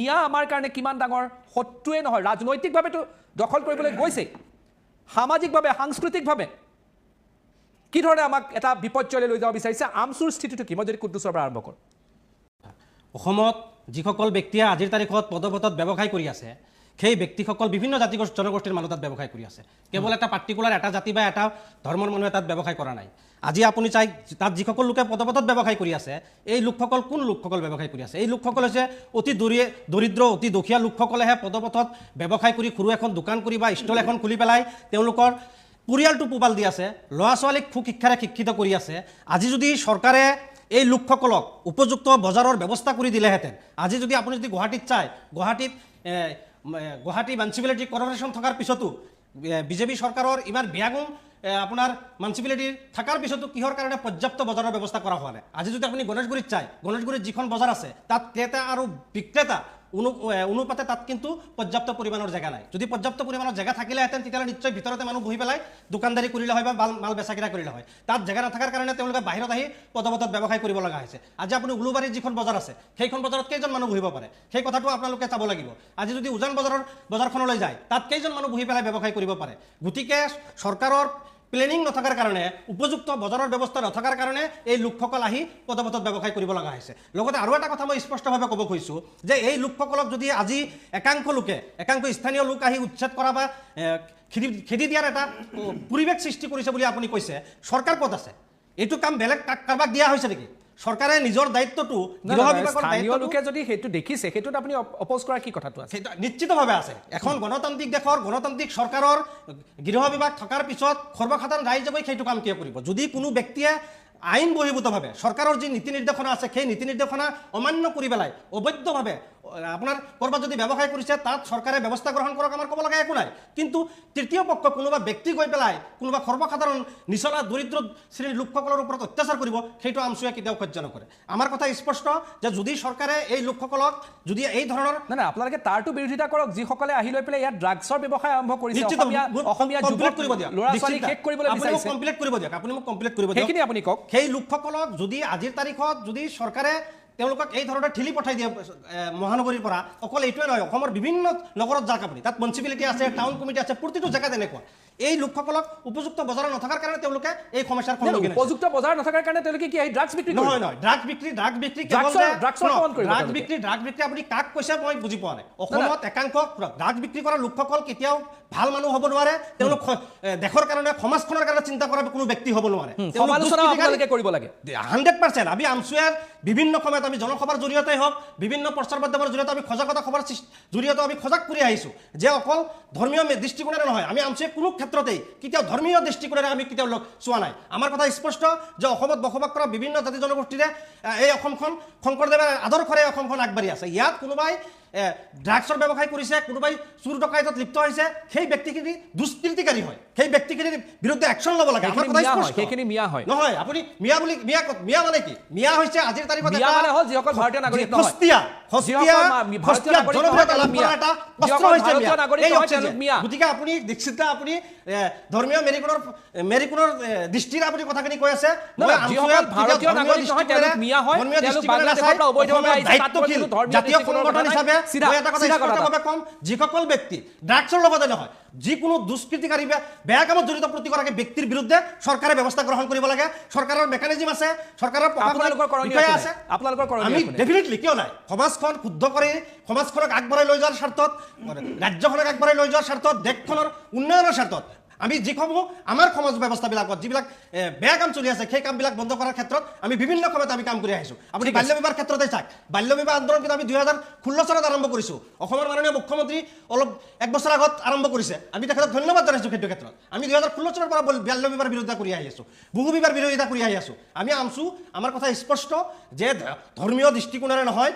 মিয়া আমাৰ কাৰণে কিমান ডাঙৰ শত্ৰুৱে নহয়, ৰাজনৈতিকভাৱেতো দখল কৰিবলৈ গৈছে, সামাজিকভাৱে সাংস্কৃতিকভাৱে কি ধৰণে আমাক এটা বিপৰ্যয়লৈ লৈ যাব বিচাৰিছে। আমচুৰ স্থিতিটো কি, মই যদি কুদ্দুছৰ পৰা আৰম্ভ কৰোঁ। অসমত যিসকল ব্যক্তিয়ে আজিৰ তাৰিখত পদপথত ব্যৱসায় কৰি আছে, সেই ব্যক্তিসকল বিভিন্ন জাতি জনগোষ্ঠীৰ মানুহ তাত ব্যৱসায় কৰি আছে। কেৱল এটা পাৰ্টিকুলাৰ এটা জাতি বা এটা ধৰ্মৰ মানুহে তাত ব্যৱসায় কৰা নাই। আজি আপুনি চাই তাত যিসকল লোকে পদপথত ব্যৱসায় কৰি আছে, এই লোকসকল কোন লোকসকল ব্যৱসায় কৰি আছে? এই লোকসকল হৈছে অতি দৰিদ্ৰ অতি দুখীয়া লোকসকলেহে পদপথত ব্যৱসায় কৰি সৰু এখন দোকান কৰি বা ষ্টল এখন খুলি পেলাই তেওঁলোকৰ পৰিয়ালটো পোহপাল দি আছে, ল'ৰা ছোৱালীক সুশিক্ষাৰে শিক্ষিত কৰি আছে। আজি যদি চৰকাৰে এই লোকসকলক উপযুক্ত বজাৰৰ ব্যৱস্থা কৰি দিলেহেঁতেন, আজি যদি আপুনি যদি গুৱাহাটীত চায়, গুৱাহাটী মিউনিচিপালিটি কৰ্পৰেশ্যন থকাৰ পিছতো বিজেপি চৰকাৰৰ ইমান বেয়াগুণ আপোনাৰ মিউনিচিপালিটিৰ থকাৰ পিছতো কিহৰ কাৰণে পৰ্যাপ্ত বজাৰৰ ব্যৱস্থা কৰা হোৱা নাই? আজি যদি আপুনি গণেশগুৰিত চায়, গণেশগুৰিত যিখন বজাৰ আছে তাত ক্ৰেতা আৰু বিক্ৰেতা অনুপাতে তাত কিন্তু পৰ্যাপ্ত পৰিমাণৰ জেগা নাই। যদি পৰ্যাপ্ত পৰিমাণৰ জেগা থাকিলেহেঁতেন তেতিয়াহ'লে নিশ্চয় ভিতৰতে মানুহ বহি পেলাই দোকানদাৰী কৰিলে হয় বা মাল বেচা কিনা কৰিলে হয়। তাত জেগা নথকাৰ কাৰণে তেওঁলোকে বাহিৰত আহি পদপথত ব্যৱসায় কৰিব লগা হৈছে। আজি আপুনি উলুবাৰীত যিখন বজাৰ আছে সেইখন বজাৰত কেইজন মানুহ বহিব পাৰে সেই কথাটো আপোনালোকে চাব লাগিব। আজি যদি উজান বজাৰখনলৈ যায় তাত কেইজন মানুহ বহি পেলাই ব্যৱসায় কৰিব পাৰে? গতিকে চৰকাৰৰ প্লেনিং নথকাৰ কাৰণে, উপযুক্ত বজাৰৰ ব্যৱস্থা নথকাৰ কাৰণে এই লোকসকল আহি পদপথত ব্যৱসায় কৰিব লগা হৈছে। লগতে আৰু এটা কথা মই স্পষ্টভাৱে ক'ব খুজিছোঁ যে এই লোকসকলক যদি আজি একাংশ স্থানীয় লোক আহি উচ্ছেদ কৰা বা খেদি দিয়াৰ এটা পৰিৱেশ সৃষ্টি কৰিছে বুলি আপুনি কৈছে, চৰকাৰ ক'ত আছে? এইটো কাম বেলেগ কাৰোবাক দিয়া হৈছে নেকি? চৰকাৰে নিজৰ দায়িত্বটো লোকে যদি সেইটো দেখিছে, সেইটোত আপুনি অপ'জ কৰাৰ কি কথাটো আছে? নিশ্চিতভাৱে আছে। এখন গণতান্ত্ৰিক দেশৰ গণতান্ত্ৰিক চৰকাৰৰ গৃহ বিভাগ থকাৰ পিছত সৰ্বসাধাৰণ ৰাইজে গৈ সেইটো কাম কিয় কৰিব? যদি কোনো ব্যক্তিয়ে আইন বহিৰ্ভূতভাৱে চৰকাৰৰ যি নীতি নিৰ্দেশনা আছে সেই নীতি নিৰ্দেশনা অমান্য কৰি পেলাই অবৈধভাৱে আপোনাৰ ক'ৰবাত যদি ব্যৱসায় কৰিছে তাত চৰকাৰে ব্যৱস্থা গ্ৰহণ কৰক, আমাৰ ক'ব লগা একো নাই। কিন্তু তৃতীয় পক্ষ কোনোবা ব্যক্তি গৈ পেলাই কোনোবা সৰ্বসাধাৰণ নিচলা দৰিদ্ৰ শ্ৰেণীৰ লোকসকলৰ ওপৰত অত্যাচাৰ কৰিব, সেইটো আমচুৱে কেতিয়াও সহ্য নকৰে। আমাৰ কথা স্পষ্ট যে যদি চৰকাৰে এই লোকসকলক যদি এই ধৰণৰ নাই আপোনালোকে তাৰটো বিৰোধিতা কৰক, যিসকলে আহি লৈ পেলাই ইয়াত ড্ৰাগছৰ ব্যৱসায় আৰম্ভ কৰিছে, অসমীয়া ল'ৰা ছোৱালী শেষ কৰিবলৈ বিচাৰিছে। কমপ্লিট কৰিব দিয়ক, আপুনি মোক কমপ্লিট কৰিব দিয়ক, সেইখিনি আপুনি কওক। সেই লোকসকলক যদি আজিৰ তাৰিখত যদি চৰকাৰে তেওঁলোকক এই ধৰণৰ ঠেলি পঠাই দিয়ে মহানগৰীৰ পৰা, অকল এইটোৱে নহয়, অসমৰ বিভিন্ন নগৰত যাওক আপুনি, তাত মিউনিচিপালিটি আছে, টাউন কমিটি আছে, প্ৰতিটো জেগাত এনেকুৱা। এই লোকসকলক উপযুক্ত বজাৰ নথকাৰ কাৰণে তেওঁলোকে এই সমস্যাৰ সন্মুখীন হৈছে। উপযুক্ত বজাৰ নথকাৰ কাৰণে তেওঁলোকে কি ড্ৰাগছ বিক্ৰী কৰে? নহয়, ড্ৰাগছ বিক্ৰী আপুনি কাক কৈছে মই বুজি পোৱা নাই। অসমত একাংশ ড্ৰাগছ বিক্ৰী কৰা লোকসকল কেতিয়াও ভাল মানুহ হ'ব নোৱাৰে। তেওঁলোক দেশৰ কাৰণে, সমাজখনৰ কাৰণে চিন্তা কৰা কোনো ব্যক্তি হ'ব নোৱাৰে। 100% আমি আমচুৱে বিভিন্ন সময়ত আমি জনসভাৰ জৰিয়তে হওক, বিভিন্ন প্ৰচাৰ মাধ্যমৰ জৰিয়তে আমি সজাগতা সভাৰ জৰিয়তে আমি সজাগ কৰি আহিছোঁ যে অকল ধৰ্মীয় দৃষ্টিকোণেৰে নহয়, আমি আমচুৱে কোনো ক্ষেত্ৰতেই কেতিয়াও ধৰ্মীয় দৃষ্টিকোণেৰে আমি কেতিয়াও চোৱা নাই। আমাৰ কথা স্পষ্ট যে অসমত বসবাস কৰা বিভিন্ন জাতি জনগোষ্ঠীৰে এই অসমখন শংকৰদেৱে আদৰ্শৰে অসমখন আগবাঢ়ি আছে। ইয়াত কোনোবাই ড্ৰাগছৰ ব্যৱসায় কৰিছে, কোনোবাই চুৰ ডকাইতত লিপ্ত হৈছে, সেই ব্যক্তিখিনি দুষ্কৃতিকাৰী হয়, সেই ব্যক্তিখিনিৰ বিৰুদ্ধে একশ্যন ল'ব লাগে। আমাৰ কথা স্পষ্ট। সেইখিনি মিয়া হয় নহয়, আপুনি মিয়া বুলি মিয়া মানে কি? মিয়া হৈছে আজিৰ তাৰিখত যিসকল ভাৰতীয় নাগৰিক নহয়, গতিকে আপুনি দীক্ষিতা আপুনি ধৰ্মীয় মেৰিকোনৰ দৃষ্টিৰে আপুনি কথাখিনি কৈ আছে। জাতীয় সংগঠন হিচাপে কম যিসকল ব্যক্তি ড্ৰাগছৰ লগতে নহয়, যিকোনো দুষ্কৃতিকাৰী বেয়া কামত জড়িত প্ৰতিগৰাকী ব্যক্তিৰ বিৰুদ্ধে চৰকাৰে ব্যৱস্থা গ্ৰহণ কৰিব লাগে। চৰকাৰৰ মেকানিজম আছে, চৰকাৰৰ বিষয়া আছে। আমি ডেফিনেটলি কিয় নাই, সমাজখন শুদ্ধ কৰি সমাজখনক আগবঢ়াই লৈ যোৱাৰ স্বাৰ্থত, ৰাজ্যখনক আগবঢ়াই লৈ যোৱাৰ স্বাৰ্থত, দেশখনৰ উন্নয়নৰ স্বাৰ্থত আমি যিসমূহ আমাৰ সমাজ ব্যৱস্থাবিলাকত যিবিলাক বেয়া কাম চলি আছে সেই কামবিলাক বন্ধ কৰাৰ ক্ষেত্ৰত আমি বিভিন্ন সময়ত আমি কাম কৰি আহিছোঁ। আপুনি বাল্য বিবাহৰ ক্ষেত্ৰতে চাওক, বাল্য বিবাহ আন্দোলন কিন্তু আমি 2016 চনত আৰম্ভ কৰিছোঁ। অসমৰ মাননীয় মুখ্যমন্ত্ৰী অলপ এক বছৰ আগত আৰম্ভ কৰিছে, আমি তেখেতক ধন্যবাদ জনাইছোঁ। সেইটো ক্ষেত্ৰত আমি 2016 চনৰ পৰা বাল্য বিবাহৰ বিৰোধিতা কৰি আহি আছোঁ, বহু বিবাহৰ বিৰোধিতা কৰি আহি আছোঁ। আমি আমচু আমাৰ কথা স্পষ্ট যে ধৰ্মীয় দৃষ্টিকোণেৰে নহয়,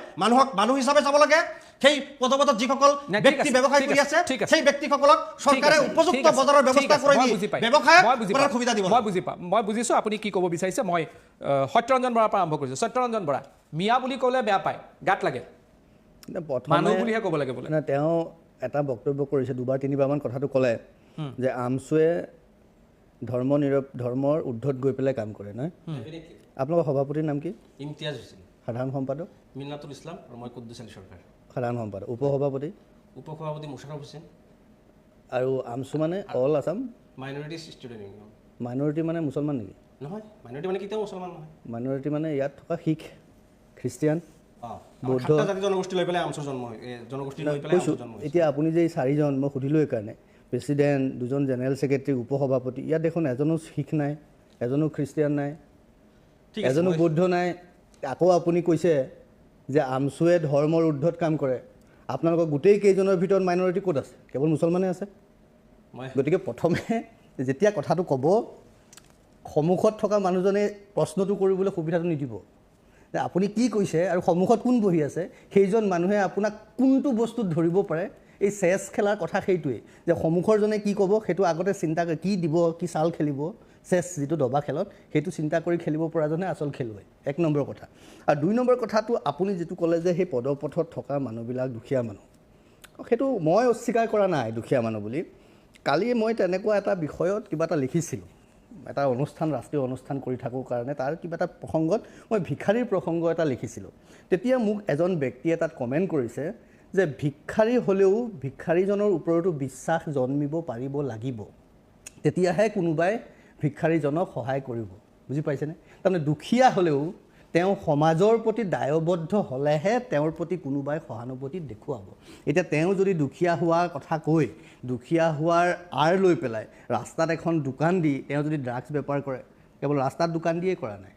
মানুহ হিচাপে চাব লাগে। সেই পদপথত যিসকল ব্যক্তি ব্যৱসায় কৰি আছে সেই ব্যক্তিসকলক চৰকাৰে উপযুক্ত বজাৰৰ ব্যৱস্থা কৰি দি ব্যৱসায় কৰাৰ সুবিধা দিব। মই বুজিছোঁ আপুনি কি ক'ব বিচাৰিছে। মই সত্যৰঞ্জন বৰাৰ পৰা আৰম্ভ কৰিছোঁ। সত্যৰঞ্জন বৰা, মিয়া বুলি ক'লে বেয়া পায়, গাত লাগে, মানুহ বুলিহে ক'ব লাগে বোলে। তেওঁ এটা বক্তব্য কৰিছে, দুবাৰ তিনিবাৰমান কথাটো ক'লে যে আমচুৱে ধৰ্মৰ ঊৰ্ধত গৈ পেলাই কাম কৰে, নহয়? আপোনালোকৰ সভাপতিৰ নাম কি? ইমতিয়াজ হুছেইন। সাধাৰণ সম্পাদক মিন্নাতুল ইছলাম আৰু মই কুদ্দুছ আলী চৰকাৰ। সাধাৰণ সম্পাদক উপসভাপতি উপসভাপতি মুশ্বাৰফ হোসেন আৰু আমছু মানে all Assam minority student union minority মানে মুছলমান নেকি নহয় মাইনৰিটি মানে কেতিয়াও মুছলমান নহয় মাইনৰিটি মানে ইয়াত থকা শিখ খ্ৰীষ্টিয়ান বৌদ্ধ জাতি জনগোষ্ঠী লৈ পেলাই আমচুৰ জন্ম জনগোষ্ঠী লৈ পেলাই আমচুৰ জন্ম এতিয়া আপুনি যে এই 4জন মই সুধিলোঁ এইকাৰণে প্ৰেচিডেণ্ট 2জন জেনেৰেল ছেক্ৰেটাৰী উপসভাপতি ইয়াত দেখোন এজনো শিখ নাই এজনো খ্ৰীষ্টিয়ান নাই ঠিক এজনো বৌদ্ধ নাই আকৌ আপুনি কৈছে যে আমছুৱে ধৰ্মৰ ঊৰ্ধত কাম কৰে আপোনালোকৰ গোটেই কেইজনৰ ভিতৰত মাইনৰিটি ক'ত আছে কেৱল মুছলমানে আছে মই গতিকে প্ৰথমে যেতিয়া কথাটো ক'ব সন্মুখত থকা মানুহজনে প্ৰশ্নটো কৰিবলৈ সুবিধাটো নিদিব যে আপুনি কি কৈছে আৰু সন্মুখত কোন বহি আছে সেইজন মানুহে আপোনাক কোনটো বস্তুত ধৰিব পাৰে এই চেছ খেলাৰ কথা সেইটোৱেই যে সন্মুখৰজনে কি ক'ব সেইটো আগতে চিন্তা কৰি কি দিব কি চাল খেলিব চেছ যিটো দবা খেলত সেইটো চিন্তা কৰি খেলিব পৰাজনে আচল খেলুৱৈ 1 নম্বৰ কথা আৰু 2 নম্বৰ কথাটো আপুনি যিটো ক'লে যে সেই পদপথত থকা মানুহবিলাক দুখীয়া মানুহ সেইটো মই অস্বীকাৰ কৰা নাই দুখীয়া মানুহ বুলি কালি মই তেনেকুৱা এটা বিষয়ত কিবা এটা লিখিছিলোঁ এটা অনুষ্ঠান ৰাষ্ট্ৰীয় অনুষ্ঠান কৰি থাকোঁ কাৰণে তাৰ কিবা এটা প্ৰসংগত মই ভিক্ষাৰীৰ প্ৰসংগ এটা লিখিছিলোঁ তেতিয়া মোক এজন ব্যক্তিয়ে তাত কমেণ্ট কৰিছে যে ভিক্ষাৰী হ'লেও ভিক্ষাৰীজনৰ ওপৰতো বিশ্বাস জন্মিব পাৰিব লাগিব তেতিয়াহে কোনোবাই ভিক্ষাৰীজনক সহায় কৰিব বুজি পাইছেনে তাৰমানে দুখীয়া হ'লেও তেওঁ সমাজৰ প্ৰতি দায়বদ্ধ হ'লেহে তেওঁৰ প্ৰতি কোনোবাই সহানুভূতি দেখুৱাব এতিয়া তেওঁ যদি দুখীয়া হোৱাৰ কথা কৈ দুখীয়া হোৱাৰ আঁৰ লৈ পেলাই ৰাস্তাত এখন দোকান দি তেওঁ যদি ড্ৰাগছ বেপাৰ কৰে কেৱল ৰাস্তাত দোকান দিয়ে কৰা নাই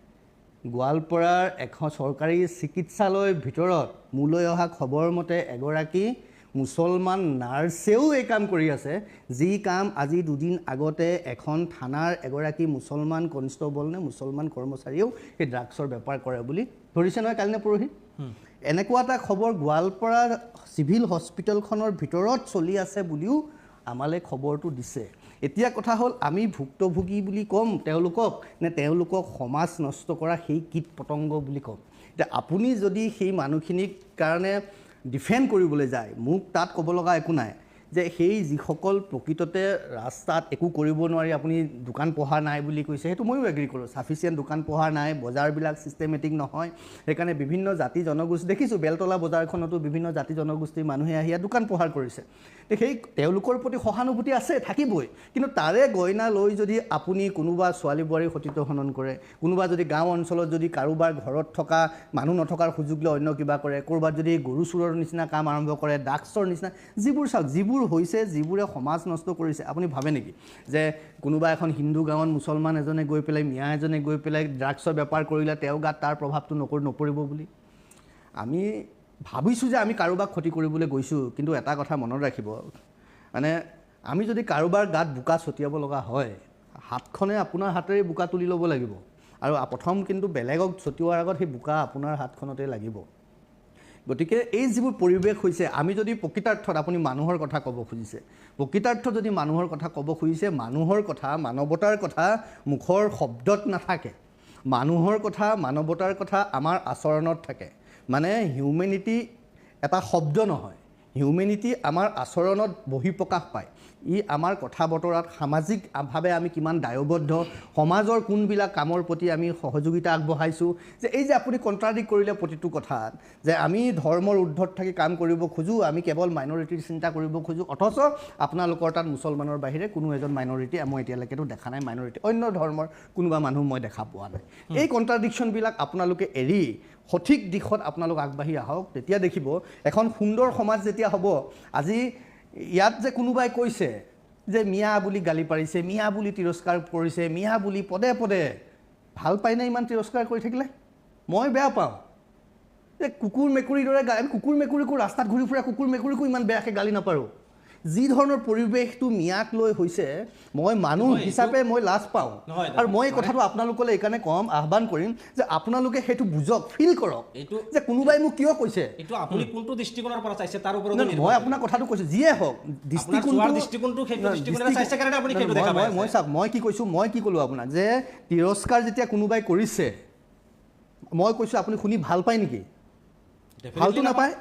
গোৱালপাৰাৰ এখন চৰকাৰী চিকিৎসালয়ৰ ভিতৰত মোলৈ অহা খবৰ মতে এগৰাকী মুছলমান নাৰ্ছেও এই কাম কৰি আছে যি কাম আজি 2 দিন আগতে এখন থানাৰ এগৰাকী মুছলমান কনষ্টেবল নে মুছলমান কৰ্মচাৰীয়েও সেই ড্ৰাগছৰ বেপাৰ কৰে বুলি ধৰিছে নহয় কালি নে পৰহি এনেকুৱা এটা খবৰ গোৱালপাৰা চিভিল হস্পিটেলখনৰ ভিতৰত চলি আছে বুলিও আমালৈ খবৰটো দিছে এতিয়া কথা হ'ল আমি ভুক্তভোগী বুলি ক'ম তেওঁলোকক নে তেওঁলোকক সমাজ নষ্ট কৰা সেই কীট পতংগ বুলি ক'ম এতিয়া আপুনি যদি সেই মানুহখিনিক কাৰণে ডিফেণ্ড কৰিবলৈ যায় মোক তাত ক'ব লগা একো নাই যে সেই যিসকল প্ৰকৃততে ৰাস্তাত একো কৰিব নোৱাৰি আপুনি দোকান পোহাৰ নাই বুলি কৈছে সেইটো ময়ো এগ্ৰী কৰোঁ সাফিচিয়েণ্ট দোকান পোহাৰ নাই বজাৰবিলাক ছিষ্টেমেটিক নহয় সেইকাৰণে বিভিন্ন জাতি জনগোষ্ঠী দেখিছোঁ বেলতলা বজাৰখনতো বিভিন্ন জাতি জনগোষ্ঠীৰ মানুহে আহি দোকান পোহাৰ কৰিছে সেই তেওঁলোকৰ প্ৰতি সহানুভূতি আছে থাকিবই কিন্তু তাৰে গইনা লৈ যদি আপুনি কোনোবা ছোৱালী বোৱাৰীৰ সতীত্ব হনন কৰে কোনোবা যদি গাঁও অঞ্চলত যদি কাৰোবাৰ ঘৰত থকা মানুহ নথকাৰ সুযোগ লৈ অন্য কিবা কৰে ক'ৰবাত যদি গৰু চোৰৰ নিচিনা কাম আৰম্ভ কৰে ড্ৰাগছৰ নিচিনা যিবোৰ চাওক যিবোৰ হৈছে যিবোৰে সমাজ নষ্ট কৰিছে আপুনি ভাবে নেকি যে কোনোবা এখন হিন্দু গাঁৱত মুছলমান এজনে গৈ পেলাই মিয়া এজনে গৈ পেলাই ড্ৰাগছৰ বেপাৰ কৰিলে তেওঁ গাত তাৰ প্ৰভাৱটো নপৰিব বুলি আমি ভাবিছোঁ যে আমি কাৰোবাক ক্ষতি কৰিবলৈ গৈছোঁ কিন্তু এটা কথা মনত ৰাখিব মানে আমি যদি কাৰোবাৰ গাত বোকা ছটিয়াব লগা হয় হাতখনে আপোনাৰ হাতেৰে বোকা তুলি ল'ব লাগিব আৰু প্ৰথম কিন্তু বেলেগক ছটিওৱাৰ আগত সেই বোকা আপোনাৰ হাতখনতে লাগিব গতিকে এই যিবোৰ পৰিৱেশ হৈছে আমি যদি প্ৰকৃতাৰ্থত আপুনি মানুহৰ কথা ক'ব খুজিছে প্ৰকৃতাৰ্থত যদি মানুহৰ কথা ক'ব খুজিছে মানুহৰ কথা মানৱতাৰ কথা মুখৰ শব্দত নাথাকে মানুহৰ কথা মানৱতাৰ কথা আমাৰ আচৰণত থাকে মানে হিউমেনিটি এটা শব্দ নহয় হিউমেনিটি আমাৰ আচৰণত বহিঃপ্ৰকাশ পায় ই আমাৰ কথা বতৰাত সামাজিকভাৱে আমি কিমান দায়বদ্ধ সমাজৰ কোনবিলাক কামৰ প্ৰতি আমি সহযোগিতা আগবঢ়াইছোঁ যে এই যে আপুনি কণ্ট্ৰাডিক্ট কৰিলে প্ৰতিটো কথাত যে আমি ধৰ্মৰ ঊৰ্ধত থাকি কাম কৰিব খোজোঁ আমি কেৱল মাইনৰিটিৰ চিন্তা কৰিব খোজোঁ অথচ আপোনালোকৰ তাত মুছলমানৰ বাহিৰে কোনো এজন মাইনৰিটি মই এতিয়ালৈকেতো দেখা নাই মাইনৰিটি অন্য ধৰ্মৰ কোনোবা মানুহ মই দেখা পোৱা নাই এই কণ্ট্ৰাডিকশ্যনবিলাক আপোনালোকে এৰি সঠিক দিশত আপোনালোক আগবাঢ়ি আহক তেতিয়া দেখিব এখন সুন্দৰ সমাজ যেতিয়া হ'ব আজি ইয়াত যে কোনোবাই কৈছে যে মিয়া বুলি গালি পাৰিছে মিয়া বুলি তিৰস্কাৰ কৰিছে মিয়া বুলি পদে পদে ভাল পায় নে ইমান তিৰস্কাৰ কৰি থাকিলে মই বেয়া পাওঁ যে কুকুৰ মেকুৰীৰ দৰে কুকুৰ মেকুৰীকো ৰাস্তাত ঘূৰি ফুৰা কুকুৰ মেকুৰীকো ইমান বেয়াকৈ গালি নাপাৰোঁ যি ধৰণৰ পৰিৱেশটো মিয়াক লৈ হৈছে মই মানুহ হিচাপে মই লাজ পাওঁ আৰু মই এই কথাটো আপোনালোকলৈ এইকাৰণে কম আহ্বান কৰিম যে আপোনালোকে সেইটো বুজক ফিল কৰক যে কোনোবাই মোক কিয় কৈছে এইটো আপুনি কোনটো দৃষ্টিকোণৰ পৰা চাইছে তাৰ ওপৰত মই আপোনাক কথাটো কৈছোঁ যিয়ে হওক মই কি কৈছোঁ মই কি ক'লোঁ আপোনাক যে তিৰস্কাৰ যেতিয়া কোনোবাই কৰিছে মই কৈছোঁ আপুনি শুনি ভাল পায় নেকি ভালটো নাপায়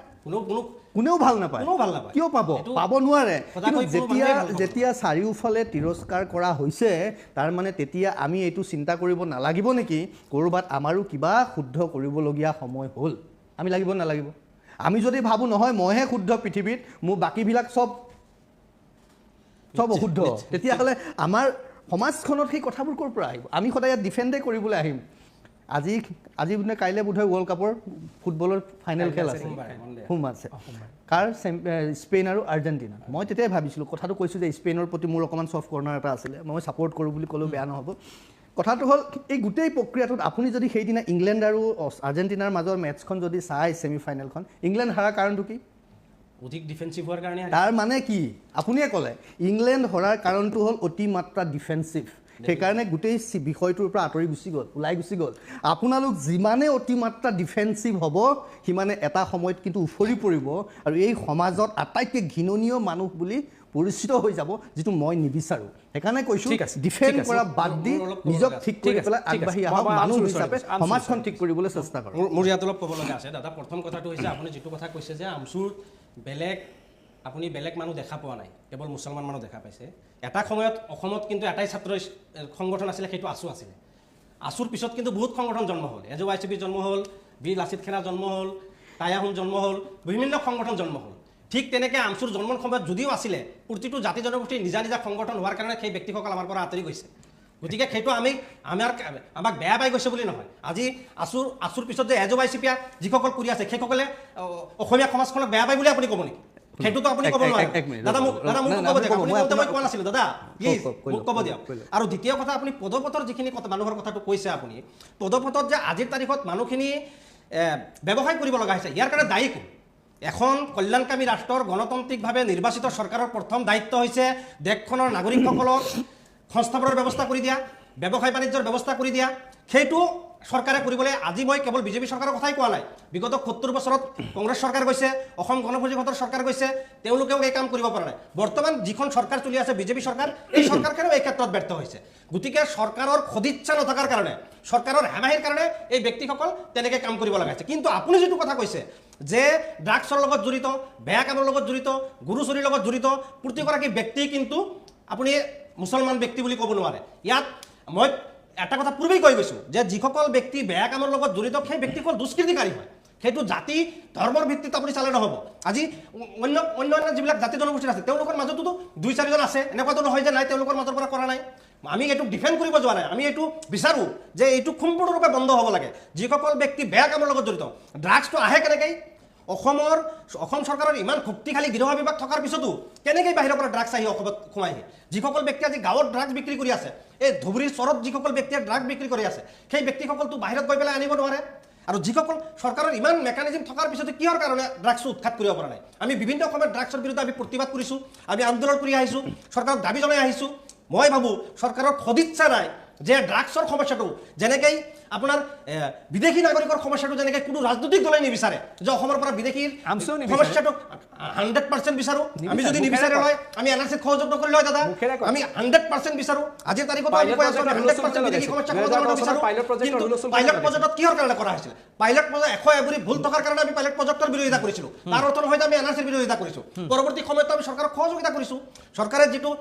কোনেও ভাল নাপায় কিয় পাব নোৱাৰে কিন্তু যেতিয়া চাৰিওফালে তিৰস্কাৰ কৰা হৈছে তাৰ মানে তেতিয়া আমি এইটো চিন্তা কৰিব নালাগিব নেকি ক'ৰবাত আমাৰো কিবা শুদ্ধ কৰিবলগীয়া সময় হ'ল আমি লাগিব নালাগিব আমি যদি ভাবোঁ নহয় মইহে শুদ্ধ পৃথিৱীত, মোৰ বাকীবিলাক চব অশুদ্ধ, তেতিয়াহ'লে আমাৰ সমাজখনত সেই কথাবোৰ ক'ৰ পৰা আহিব? আমি সদায় ইয়াত ডিফেণ্ডে কৰিবলৈ আহিম। আজি মানে কাইলৈ বোধহয় ৱৰ্ল্ড কাপৰ ফুটবলৰ ফাইনেল খেল আছে, সোমবাৰ আছে। কাৰ? স্পেইন আৰু আৰ্জেণ্টিনা। মই তেতিয়াই ভাবিছিলোঁ, কথাটো কৈছোঁ যে স্পেইনৰ প্ৰতি মোৰ অকণমান ছফ্ট কৰ্ণাৰ এটা আছিলে, মই ছাপোৰ্ট কৰোঁ বুলি ক'লেও বেয়া নহ'ব। কথাটো হ'ল এই গোটেই প্ৰক্ৰিয়াটোত আপুনি যদি সেইদিনা ইংলেণ্ড আৰু আৰ্জেণ্টিনাৰ মাজৰ মেটছখন যদি চাই ছেমি ফাইনেলখন, ইংলেণ্ড হাৰাৰ কাৰণটো কি? অধিক ডিফেন্সিভ হোৱাৰ কাৰণে। তাৰ মানে কি? আপুনিয়ে ক'লে ইংলেণ্ড হৰাৰ কাৰণটো হ'ল অতিমাত্ৰা ডিফেন্সিভ। সেইকাৰণে গোটেই বিষয়টোৰ পৰা আঁতৰি গুচি গ'ল, ওলাই গুচি গ'ল। আপোনালোক যিমানে অতিমাত্ৰা ডিফেন্সিভ হ'ব, সিমানে এটা সময়ত কিন্তু উফৰি পৰিব আৰু এই সমাজত আটাইতকৈ ঘৃণনীয় মানুহ বুলি পৰিচিত হৈ যাব, যিটো মই নিবিচাৰোঁ। সেইকাৰণে কৈছোঁ ডিফেণ্ড কৰা বাদ দি নিজক ঠিক কৰি পেলাই আগবাঢ়ি আহক, মানুহ হিচাপে সমাজখন ঠিক কৰিবলৈ চেষ্টা কৰক। মোৰ ইয়াত অলপ ক'ব লগা আছে দাদা। প্ৰথম কথাটো হৈছে আপুনি যিটো কথা কৈছে যে আমচুৰ আপুনি বেলেগ মানুহ দেখা পোৱা নাই, কেৱল মুছলমান মানুহ দেখা পাইছে। এটা সময়ত অসমত কিন্তু এটাই ছাত্ৰ সংগঠন আছিলে, সেইটো আছু আছিলে। আছুৰ পিছত কিন্তু বহুত সংগঠন জন্ম হ'ল। AJYCP জন্ম হ'ল, বীৰ লাচিত খেনা জন্ম হ'ল, টায়াহোম জন্ম হ'ল, বিভিন্ন সংগঠন জন্ম হ'ল। ঠিক তেনেকৈ আমচুৰ জন্মৰ সময়ত যদিও আছিলে, প্ৰতিটো জাতি জনগোষ্ঠীৰ নিজা নিজা সংগঠন হোৱাৰ কাৰণে সেই ব্যক্তিসকল আমাৰ পৰা আঁতৰি গৈছে। গতিকে সেইটো আমাক বেয়া পাই গৈছে বুলি নহয়। আজি আছুৰ পিছত যে AJYCP যিসকল কৰি আছে, সেইসকলে অসমীয়া সমাজখনক বেয়া পায় বুলি আপুনি ক'ব নেকি? সেইটোতো আপুনি ক'ব নোৱাৰে। দাদা মোক ক'ব দিয়ক, আপুনি মই কোৱা নাছিলোঁ দাদা, প্লিজ মোক ক'ব দিয়ক। আৰু দ্বিতীয় কথা, আপুনি পদপথৰ যিখিনি কথা মানুহৰ কথাটো কৈছে, আপুনি পদপথত যে আজিৰ তাৰিখত মানুহখিনি ব্যৱসায় কৰিব লগা হৈছে, ইয়াৰ কাৰণে দায়ী কোন? এখন কল্যাণকামী ৰাষ্ট্ৰৰ গণতান্ত্ৰিকভাৱে নিৰ্বাচিত চৰকাৰৰ প্ৰথম দায়িত্ব হৈছে দেশখনৰ নাগৰিকসকলক সংস্থাপনৰ ব্যৱস্থা কৰি দিয়া, ব্যৱসায় বাণিজ্যৰ ব্যৱস্থা কৰি দিয়া। সেইটো চৰকাৰে কৰিবলৈ, আজি মই কেৱল বিজেপি চৰকাৰৰ কথাই কোৱা নাই। বিগত 70 বছৰত কংগ্ৰেছ চৰকাৰ গৈছে, অসম গণ পৰিষদৰ চৰকাৰ গৈছে, তেওঁলোকেও এই কাম কৰিব পৰা নাই। বৰ্তমান যিখন চৰকাৰ চলি আছে বিজেপি চৰকাৰ, এই চৰকাৰখনেও এই ক্ষেত্ৰত ব্যৰ্থ হৈছে। গতিকে চৰকাৰৰ সদিচ্ছা নথকাৰ কাৰণে, চৰকাৰৰ হেমাহিৰ কাৰণে এই ব্যক্তিসকল তেনেকৈ কাম কৰিব লগা হৈছে। কিন্তু আপুনি যিটো কথা কৈছে যে ড্ৰাগছৰ লগত জড়িত, বেয়া কামৰ লগত জড়িত, গুৰু চুৰিৰ লগত জড়িত প্ৰতিগৰাকী ব্যক্তি কিন্তু আপুনি মুছলমান ব্যক্তি বুলি ক'ব নোৱাৰে। ইয়াত মই এটা কথা পূৰ্বেই কৈ গৈছোঁ যে যিসকল ব্যক্তি বেয়া কামৰ লগত জড়িত, সেই ব্যক্তিসকল দুষ্কৃতিকাৰী হয়। সেইটো জাতি ধৰ্মৰ ভিত্তিত আপুনি চালে নহ'ব। আজি অন্য যিবিলাক জাতি জনগোষ্ঠী আছে, তেওঁলোকৰ মাজতো 2-4জন আছে, এনেকুৱাতো নহয় যে নাই, তেওঁলোকৰ মাজৰ পৰা কৰা নাই। আমি এইটোক ডিফেণ্ড কৰিব যোৱা নাই, আমি এইটো বিচাৰোঁ যে এইটো সম্পূৰ্ণৰূপে বন্ধ হ'ব লাগে। যিসকল ব্যক্তি বেয়া কামৰ লগত জড়িত, ড্ৰাগছটো আহে কেনেকৈ? অসম চৰকাৰৰ ইমান শক্তিশালী গৃহ বিভাগ থকাৰ পিছতো কেনেকৈ বাহিৰৰ পৰা ড্ৰাগছ আহি অসমত সোমাইহি? যিসকল ব্যক্তি আজি গাঁৱত ড্ৰাগছ বিক্ৰী কৰি আছে, এই ধুবুৰীৰ চৰত যিসকল ব্যক্তিয়ে ড্ৰাগছ বিক্ৰী কৰি আছে, সেই ব্যক্তিসকলতো বাহিৰত গৈ পেলাই আনিব নোৱাৰে। আৰু যিসকল চৰকাৰৰ ইমান মেকানিজম থকাৰ পিছতো কিহৰ কাৰণে ড্ৰাগছটো উৎখাত কৰিব পৰা নাই? আমি বিভিন্ন সময়ত ড্ৰাগছৰ বিৰুদ্ধে আমি প্ৰতিবাদ কৰিছোঁ, আমি আন্দোলন কৰি আহিছোঁ, চৰকাৰক দাবী জনাই আহিছোঁ। মই ভাবোঁ চৰকাৰৰ সদিচ্ছা নাই যে ড্ৰাগছৰ সমস্যাটো যেনেকৈ আপোনাৰ বিদেশী নাগৰিকৰ সমস্যাটো যেনেকৈ কোনো ৰাজনৈতিক দলে নিবিচাৰে যে অসমৰ পৰা বিদেশীৰ সমস্যাটো 100% বিচাৰোঁ। আমি যদি নিবিচাৰে হয়, আমি NRCত সহযোগ নকৰিলে হয় দাদা, আমি 100% বিচাৰোঁ। আজিৰ তাৰিখত আমি কৈ আছোঁ 100% বিদেশী সমস্যা সমাধান কৰিব বিচাৰোঁ। কিন্তু পাইলট প্ৰজেক্টত কিহৰ কাৰণে কৰা হৈছিল? পাইলট প্ৰজেক্ট 100 এভৰি ভুল থকাৰ কাৰণে আমি পাইলট প্ৰজেক্টৰ বিৰোধিতা কৰিছিলোঁ। তাৰ অৰ্থ নহয় যে আমি NRCৰ বিৰোধিতা কৰিছোঁ। পৰৱৰ্তী সময়তো আমি চৰকাৰক সহযোগিতা কৰিছোঁ। চৰকাৰে যিটো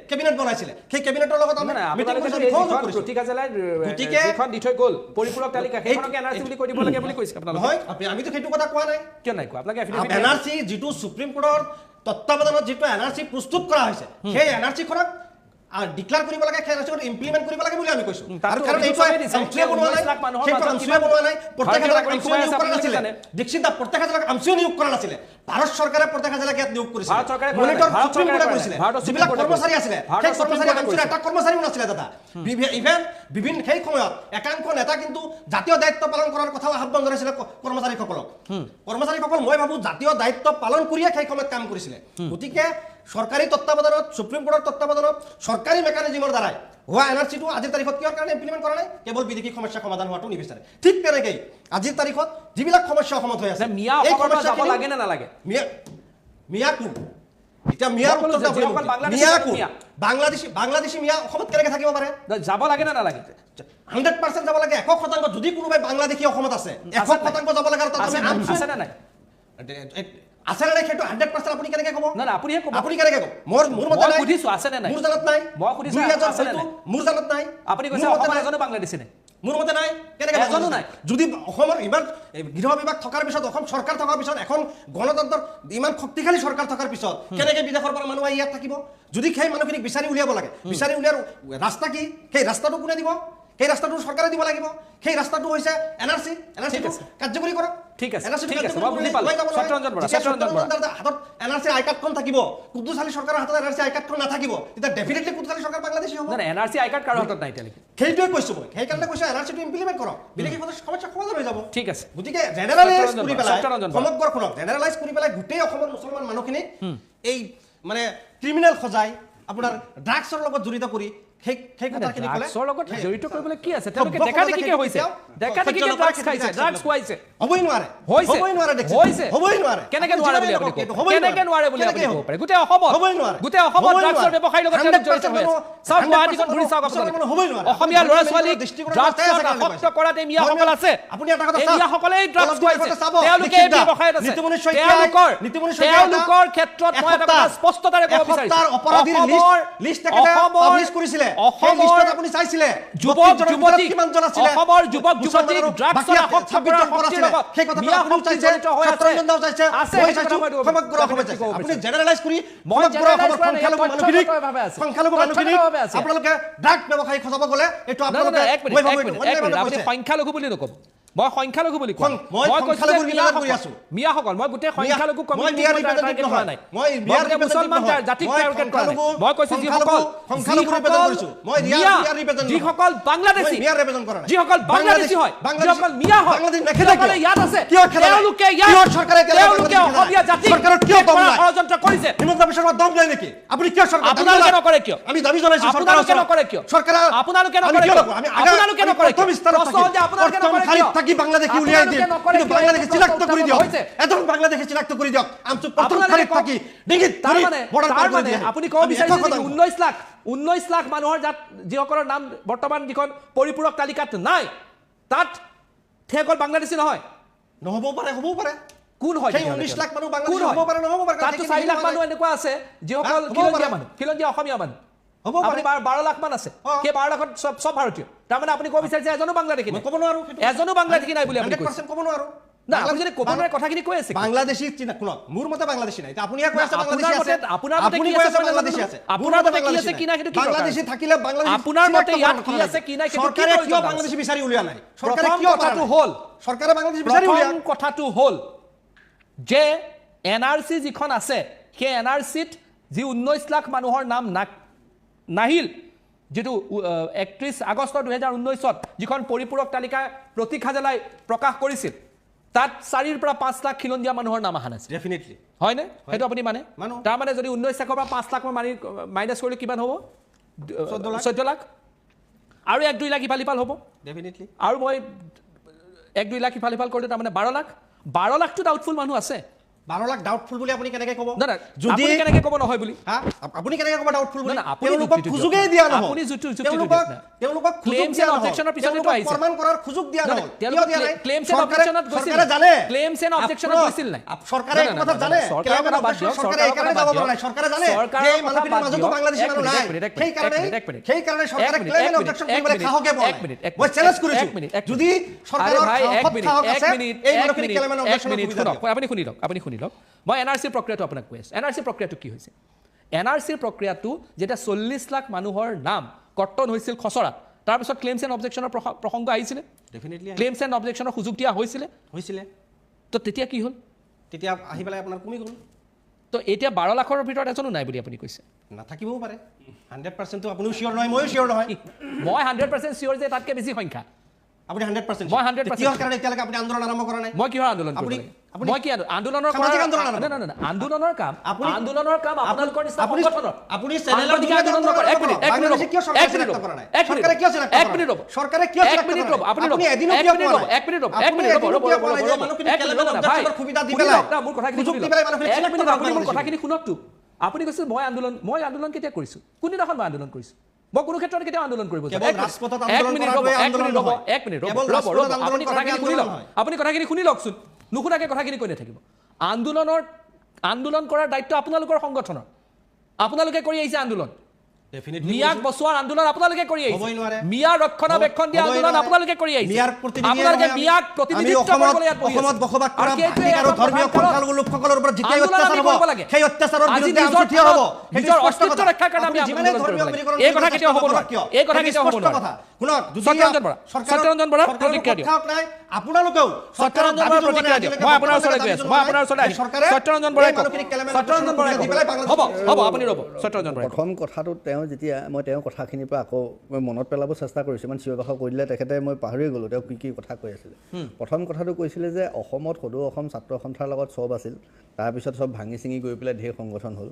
কেবিনেট বনাইছিলে, সেই কেবিনেটৰ লগত আমি মিটিং কৰিছোঁ, সহযোগ কৰিছোঁ। গতিকে দি থৈ গ'ল পৰিপূৰক তালিকা, সেইখনকে NRC বুলি কৈ দিব লাগে বুলি কৈছে আপোনালোকে। নহয়, আমিতো সেইটো কথা কোৱা নাই। কিয় নাই কোৱা? আপোনালোকে এফিডেভিট NRC যিটো সুপ্ৰিম কোৰ্টৰ তত্বাৱধানত যিটো NRC প্ৰস্তুত কৰা হৈছে, সেই NRCখনক ডিক্লেয়াৰ কৰিব লাগে, সেই NRCখনক ইমপ্লিমেণ্ট কৰিব লাগে বুলি আমি কৈছোঁ। আৰু কাৰণ এইটো আমচুৱে বনোৱা নাই, সেইটো আমচুৱে বনোৱা নাই, প্ৰত্যেক হাজাৰক আমচুৱে নিয়োগ কৰা নাছিলে। দীক্ষিত দা প্ৰত্যেক হাজাৰক আমচুৱে নিয়োগ কৰা নাছিলে। ভাৰত চৰকাৰে প্ৰত্যেক হাজাৰক ইয়াত নিয়োগ কৰিছিলে, মনিটৰ সুপ্ৰিম কোৰ্টে কৰিছিলে। যিবিলাক কৰ্মচাৰী আছিলে, সেই কৰ্মচাৰী আমচুৰ এটা কৰ্মচাৰীও নাছিলে দাদা। ইভেন বিভিন্ন সেই সময়ত একাংশ নেতা কিন্তু জাতীয় দায়িত্ব পালন কৰাৰ কথাও আহ্বান জনাইছিলে কৰ্মচাৰীসকলক। কৰ্মচাৰীসকল মই ভাবোঁ জাতীয় দায়িত্ব পালন কৰিয়ে সেই সময়ত কাম কৰিছিলে। গতিকে চৰকাৰী তত্বাৱধানত, সুপ্ৰিম কোৰ্টৰ তত্বাৱধানত, চৰকাৰী মেকানিজমৰ দ্বাৰাই হোৱা NRCটো আজিৰ তাৰিখত কিহৰ কাৰণে ইমপ্লিমেণ্ট কৰা নাই? কেৱল বিদেশী সমস্যা সমাধান হোৱাটো নিবিচাৰে। ঠিক তেনেকেই আজিৰ তাৰিখত যিবিলাক সমস্যা অসমত হৈ আছে, এই সমস্যা লাগে নে নালাগে? মিয়া কোন? এতিয়া মিয়াৰ উত্তৰ মিয়া কোন? বাংলাদেশী মিয়া অসমত কেনেকৈ থাকিব পাৰে? যাব লাগে নে নালাগে? 100% যাব লাগে, 100%। যদি কোনোবাই বাংলাদেশী অসমত আছে, 100% যাব লাগে। আৰু তাত আছে নে নাই? আছে নে নাই সেইটো 100% আপুনি কেনেকৈ ক'ব? না আপুনিহে ক'ব। আপুনি কেনেকৈ ক'ব? মোৰ মতে নাই। সুধিছোঁ আছে নে নাই? মোৰ জানাত নাই। মই সুধিছোঁ আছে নে নাই? মোৰ জানাত নাই। আপুনি কৈছে অসমৰ এজনো বাংলাদেশী নাই। মোৰ মতে নাই কেনেকৈ এজনো নাই যদি অসমৰ ইমান গৃহ বিভাগ থকাৰ পিছত অসম চৰকাৰ থকাৰ পিছত এখন গণতন্ত্ৰৰ ইমান শক্তিশালী চৰকাৰ থকাৰ পিছত কেনেকৈ বিদেশৰ পৰা মানুহ আহি ইয়াত থাকিব যদি সেই মানুহখিনিক বিচাৰি উলিয়াব লাগে বিচাৰি উলিয়াৰ ৰাস্তা কি সেই ৰাস্তাটো কোনে দিব সেই ৰাস্তাটো চৰকাৰে দিব লাগিব সেই ৰাস্তাটো হৈছে এনআৰসি কাৰ্যকৰী কৰক ঠিক আছে NRC ঠিক আছে মই বুজি পালো সত্যৰঞ্জন বৰা হাতত এনআৰসি আই কাৰ্ডখন থাকিব কুতুবশালী চৰকাৰৰ হাতত এনআৰসি আই কাৰ্ডখন নাথাকিব তেতিয়া ডেফিনেটলি কুতুবশালী চৰকাৰ বাংলাদেশী হ'ব না এনআৰসি আই কাৰ্ড কাৰো হাতত নাই এতিয়ালৈকে সেইটোৱে কৈছো মই সেইকাৰণে কৈছো এনআৰসিটো ইমপ্লিমেণ্ট কৰক বিলেকি সমস্যা সমাধান হৈ যাব ঠিক আছে গতিকে জেনেৰেলাইজ কৰি পেলাই সত্যৰঞ্জন বৰা। সমগ্ৰ শুনক জেনেৰেলাইজ কৰি পেলাই গোটেই অসমৰ মুছলমান মানুহখিনি এই মানে ক্ৰিমিনেল সজাই আপোনাৰ ড্ৰাগছৰ লগত জড়িত কৰি সেই কথাখিনি ক'লে ড্ৰাগছৰ লগত জড়িত কৰিবলৈ কি আছে তেওঁলোকে দেখা দেখি কি হৈছে দেখা দেখি কি ড্ৰাগছ খাইছে ড্ৰাগছ খুৱাইছে হ'বই নোৱাৰে হৈছে হ'বই নোৱাৰে হৈছে হ'বই নোৱাৰে কেনেকৈ নোৱাৰে বুলি আপুনি ক'ব কেনেকৈ নোৱাৰে বুলি আপুনি ক'ব পাৰে গোটেই হ'বই নোৱাৰে গোটেই অসমত ড্ৰাগছৰ ব্যৱসায়ৰ লগত তেওঁলোক জড়িত হৈ আছে চাওক গুৱাহাটীখন ঘূৰি চাওক আপোনালোকে হ'বই নোৱাৰে অসমীয়া ল'ৰা ছোৱালীক ড্ৰাগছৰ আসক্ত কৰাত এই মিয়াসকল আছে আপুনি এটা কথা এই চাওক মিয়াসকলেই ড্ৰাগছ খুৱাইছে চাব তেওঁলোকে এই ব্যৱসায়ত আছে তেওঁলোকৰ ক্ষেত্ৰত মই এটা কথা স্পষ্টতাৰে ক'ব বিচাৰিছো তাৰ অপৰাধীৰ লিষ্ট একেটা পাবলিশ কৰিছিলে সেই লিষ্টত আপুনি চাইছিলে যুৱক যুৱতী কিমান জন আছিলে অসমৰ যুৱক যুৱতীক ড্ৰাগছৰ আসক্ত কৰাৰ শক্তিৰ লগত সেই কথা আপুনি চাইছে সত্যৰঞ্জনদাও চাইছে মই চাইছো সমগ্ৰ অসমত চাইছে আপুনি জেনেৰেলাইজ কৰি সমগ্ৰ অসমৰ সংখ্যালঘু মানুহখিনিক আপোনালোকে ড্ৰাগ ব্যৱসায়ী খজাব গ'লে এইটো আপোনালোকে আপুনি সংখ্যালঘু বুলি নক'ব মই সংখ্যালঘু বুলি কওঁ মই সংখ্যালঘু ৰিপ্ৰেজেন্ট কৰি আছো মিয়াসকল মই গোটেই সংখ্যালঘু কমিউনিটি ৰিপ্ৰেজেন্টেটিভ কৰা নাই মই বিয়াৰ মুছলমান জাতিক টাৰ্গেট কৰা নাই মই কৈছো সংখ্যালঘু ৰিপ্ৰেজেন্ট কৰিছো মই বিয়াৰ ৰিপ্ৰেজেন্ট যিসকল বাংলাদেশী বিয়াৰ ৰিপ্ৰেজেন্ট কৰা নাই যিসকল বাংলাদেশী হয় যিসকল মিয়া হয় বাংলাদেশ নেখেলে যিসকলে ইয়াত আছে তেওঁলোকে চৰকাৰে তেওঁলোকে অসমীয়া জাতিক চৰকাৰৰ কিয় দম নাই ষড়যন্ত্ৰ কৰিছে হিমন্ত বিশ্ব শৰ্মা দম নাই নেকি আপুনি কিয় চৰকাৰ আপোনালোকে নকৰে কিয় আমি দাবী জনাইছো আপোনালোকে নকৰে কিয় চৰকাৰ আপোনালোকে নকৰে কিয় আপোনালোকে নকৰে প্ৰথম স্তৰত আপোনালোকে নকৰে কিয় থাকি বাংলাদেশী উলিয়াই দিম কিন্তু বাংলাদেশী চিনাক্ত কৰি দিয়ক এজন বাংলাদেশী চিনাক্ত কৰি দিয়ক আমচু প্ৰথম খালিত থাকি ডিঙিত তাৰ মানে আপুনি ক'ব বিচাৰিছে 19 লাখ মানুহৰ যাত যিসকলৰ নাম বৰ্তমান যিখন পৰিপূৰক তালিকাত নাই তাত সেইসকল বাংলাদেশী নহয় নহ'ব পাৰে হ'বও পাৰে কোন হয় সেই 19 লাখ মানুহ বাংলাদেশী হ'ব পাৰে নহ'ব পাৰে তাত 4 লাখ মানুহ এনেকুৱা আছে যিসকল খিলঞ্জীয়া অসমীয়া মানুহ হ'ব আপুনি 12 লাখ মান আছে সেই 12 লাখত সব ভাৰতীয় তাৰমানে আপুনি ক'ব বিচাৰিছে এজনো বাংলাদেশী নাই ক'ব নোৱাৰো এজনো বাংলাদেশী নাই বুলি আপুনি কৈছে 100% ক'ব নোৱাৰো না আপুনি যদি ক'ব নোৱাৰে কথাখিনি কৈ আছে বাংলাদেশী শুনক মোৰ মতে বাংলাদেশী নাই আপুনি কৈ আছে বাংলাদেশী আছে আপোনাৰ মতে কি আছে বাংলাদেশী আছে আপোনাৰ মতে কি আছে কি নাই সেইটো কি বাংলাদেশী থাকিলে বাংলাদেশী আপোনাৰ মতে ইয়াত কি আছে কি নাই সেইটো চৰকাৰে কিয় বাংলাদেশী বিচাৰি উলিয়া নাই চৰকাৰে কিয় কথাটো হ'ল চৰকাৰে বাংলাদেশী বিচাৰি উলিয়া কথাটো হ'ল যে এনআৰসি যিখন আছে সেই এনআৰসিত যি 19 লাখ মানুহৰ নাম নাহিল যেটো 31 আগষ্ট 2019ত যিখন পৰিপূৰক তালিকা প্ৰতীক হাজেলাই প্ৰকাশ কৰিছিল তাত 4 পৰা 5 লাখ খিলঞ্জীয়া মানুহৰ নাম আহা নাছিল ডেফিনেটলি হয় নে সেইটো আপুনি মানে তাৰ মানে যদি 19 লাখৰ পৰা 5 লাখ মাইনাস কৰিলে কিমান হ'ব 14 লাখ আৰু 1-2 লাখ ইফাল হ'ব ডেফিনেটলি আৰু মই 1-2 লাখ ইফাল কৰিলে তাৰ মানে 12 লাখটো ডাউটফুল মানুহ আছে 12 লাখ ডাউটফুল বুলি আপুনি কেনেকৈ ক'ব না যদি কেনেকৈ ক'ব নহয় বুলি আপুনি কেনেকৈ ক'ব ডাউটফুল বুলি আপুনি খুজুগে দিয়া নহয় আপুনি যুক্তি তেওঁলোকক ক্লেইমছ এণ্ড অবজেকচনৰ পিছতো আহিছে প্ৰমাণ কৰাৰ সুযোগ দিয়া নহয় কিয় দিয়া নাই ক্লেইমছ এণ্ড অবজেকচনত গৈছিল চৰকাৰে জানে ক্লেইমছ এণ্ড অবজেকচনত গৈছিল নাই চৰকাৰে এই কথা জানে চৰকাৰে বাদ দিয়ক চৰকাৰে এই কাৰণে যাব পৰা নাই চৰকাৰে জানে যে মানুহৰ মাজতো বাংলাদেশী মানুহ নাই সেই কাৰণে চৰকাৰে ক্লেইম এণ্ড অবজেকচন কৰিবলৈ সাহসে পোৱা নাই মই চ্যালেঞ্জ কৰিছো যদি চৰকাৰৰ সাহস আছে এই মানুহখিনি ক্লেইম এণ্ড অবজেকচনৰ সুবিধা দিয়ক আপুনি শুনি লওক মই এনআৰসি প্ৰক্ৰিয়াটো আপোনাক কৈ আছো এনআৰসি প্ৰক্ৰিয়াটো কি হৈছে এনআৰসি প্ৰক্ৰিয়াটো যেতিয়া 40 লাখ মানুহৰ নাম কৰ্তন হৈছিল খচৰাত তাৰ পিছত ক্লেইমছ এণ্ড অবজেকচনৰ প্ৰসংগ আহিছিলে ডেফিনেটলি ক্লেইমছ এণ্ড অবজেকচনৰ সুযোগ দিয়া হৈছিলে তো তেতিয়া কি হ'ল তেতিয়া আহি পেলাই আপোনাৰ কমি গ'ল তো এতিয়া 12 লাখৰ ভিতৰত এজনো নাই বুলি আপুনি কৈছে নাথাকিবও পাৰে 100% তো আপুনিও শিওৰ নহয় ময়ো শিওৰ নহয় মই 100% শিওৰ যে তাতকৈ বেছি সংখ্যা আপুনি 100% মই 100% কিহৰ কাৰণে এতিয়ালৈকে আপুনি আন্দোলন আৰম্ভ কৰা নাই মই কিহৰ আন্দোলন কৰিম মই কি আন্দোলনৰ আন্দোলনৰ কাম আপোনালোকৰ নিচিনা সংগঠনৰ আপুনি চেনেলৰ দিকে আন্দোলন কৰে বাংলাদেশে কিয় চৰকাৰ চিনাক্ত কৰা নাই চৰকাৰে কিয় চিনাক্ত কৰা নাই চৰকাৰে কিয় চিনাক্ত কৰা নাই আপুনি এদিনো কিয় কৰা নাই এক মিনিট মানুহখিনি সুবিধা দি পেলাই মোৰ কথাখিনি মোৰ কথাখিনি শুনকটো আপুনি কৈছে মই আন্দোলন কেতিয়া কৰিছো কোনদিনাখন মই আন্দোলন কৰিছো মই কোনো ক্ষেত্ৰত কেতিয়া আন্দোলন কৰিব আপুনি কথাখিনি শুনি লওকচোন নুশুনাকে কথাখিনি কৈ নাথাকিব আন্দোলন কৰাৰ দায়িত্ব আপোনালোকৰ সংগঠনৰ আপোনালোকে কৰি আহিছে আন্দোলন Definitely মিয়াক কৈছো। বচোৱাৰ আন্দোলন আপোনালোকে কৰি হ'বই নোৱাৰে। আহিছে মিয়াৰ ৰক্ষণাবেক্ষণ দিয়া হ'বই আন্দোলন নোৱাৰে। আপোনালোকে কৰি আহিছে মিয়াৰ প্ৰতিনিধি আপোনালোকে নহয় আমি। মিয়াক আমি প্ৰতিনিধিত্ব কৰিবলৈ ইয়াত বহি আছে। অসমত বসবাস কৰা আৰু সেইটোৱে ভাষিক আৰু এটা ধৰ্মীয় প্ৰধান কাৰণ। সংখ্যালঘু লোকসকলৰ ওপৰত যেতিয়া আন্দোলন অত্যাচাৰ আমি হ'ব কৰিব লাগে। সেই অত্যাচাৰৰ আজি বিৰুদ্ধে নিজৰ থিয় হ'ব নিজৰ অস্তিত্ব ৰক্ষাৰ কাৰণে আমি যিমানে আন্দোলন ধৰ্মীয় কৰিব লাগে। অমীকৰণ এই কথা কৰিব কেতিয়াও হ'ব চেষ্টা নোৱাৰে। কিয়? এই কথা সেইটো কেতিয়াও হ'ব স্পষ্ট নোৱাৰে। কথা। শুনক, যদি সত্যৰঞ্জন বৰা, চৰকাৰৰ- সত্যৰঞ্জন বৰা, চৰকাৰৰ প্ৰতিক্ৰিয়া দিয়ক। পক্ষাওক নাই, আপোনালোকেও সত্যৰঞ্জন বৰাৰ প্ৰতিক্ৰিয়া দিয়ক। মই আপোনাৰ ওচৰলৈ গৈ আছোঁ। মই আপোনাৰ ওচৰলৈ আহিছোঁ। চৰকাৰে সত্যৰঞ্জন বৰাই কওক। মানুহখিনিক কেলেমান সত্যৰঞ্জন বৰাই দি পেলাই কওক। বাংলাদেশ- হ'ব আপুনি ৰ'ব। সত্যৰঞ্জন বৰাই কওক। প্ৰথম কথাটো তেওঁ যেতিয়া মই তেওঁৰ কথাখিনিৰ পৰা আকৌ মই মনত পেলাব চেষ্টা কৰিছোঁ, ইমান চিঞৰ বাখৰ কৰি দিলে তেখেতে মই পাহৰিয়ে গ'লোঁ তেওঁ কি কথা কৈ আছিলে। প্ৰথম কথাটো কৈছিলে যে অসমত সদৌ অসম ছাত্ৰ সন্থাৰ লগত চব আছিল, তাৰপিছত চব ভাঙি চিঙি গৈ পেলাই ঢেৰ সংগঠন হ'ল।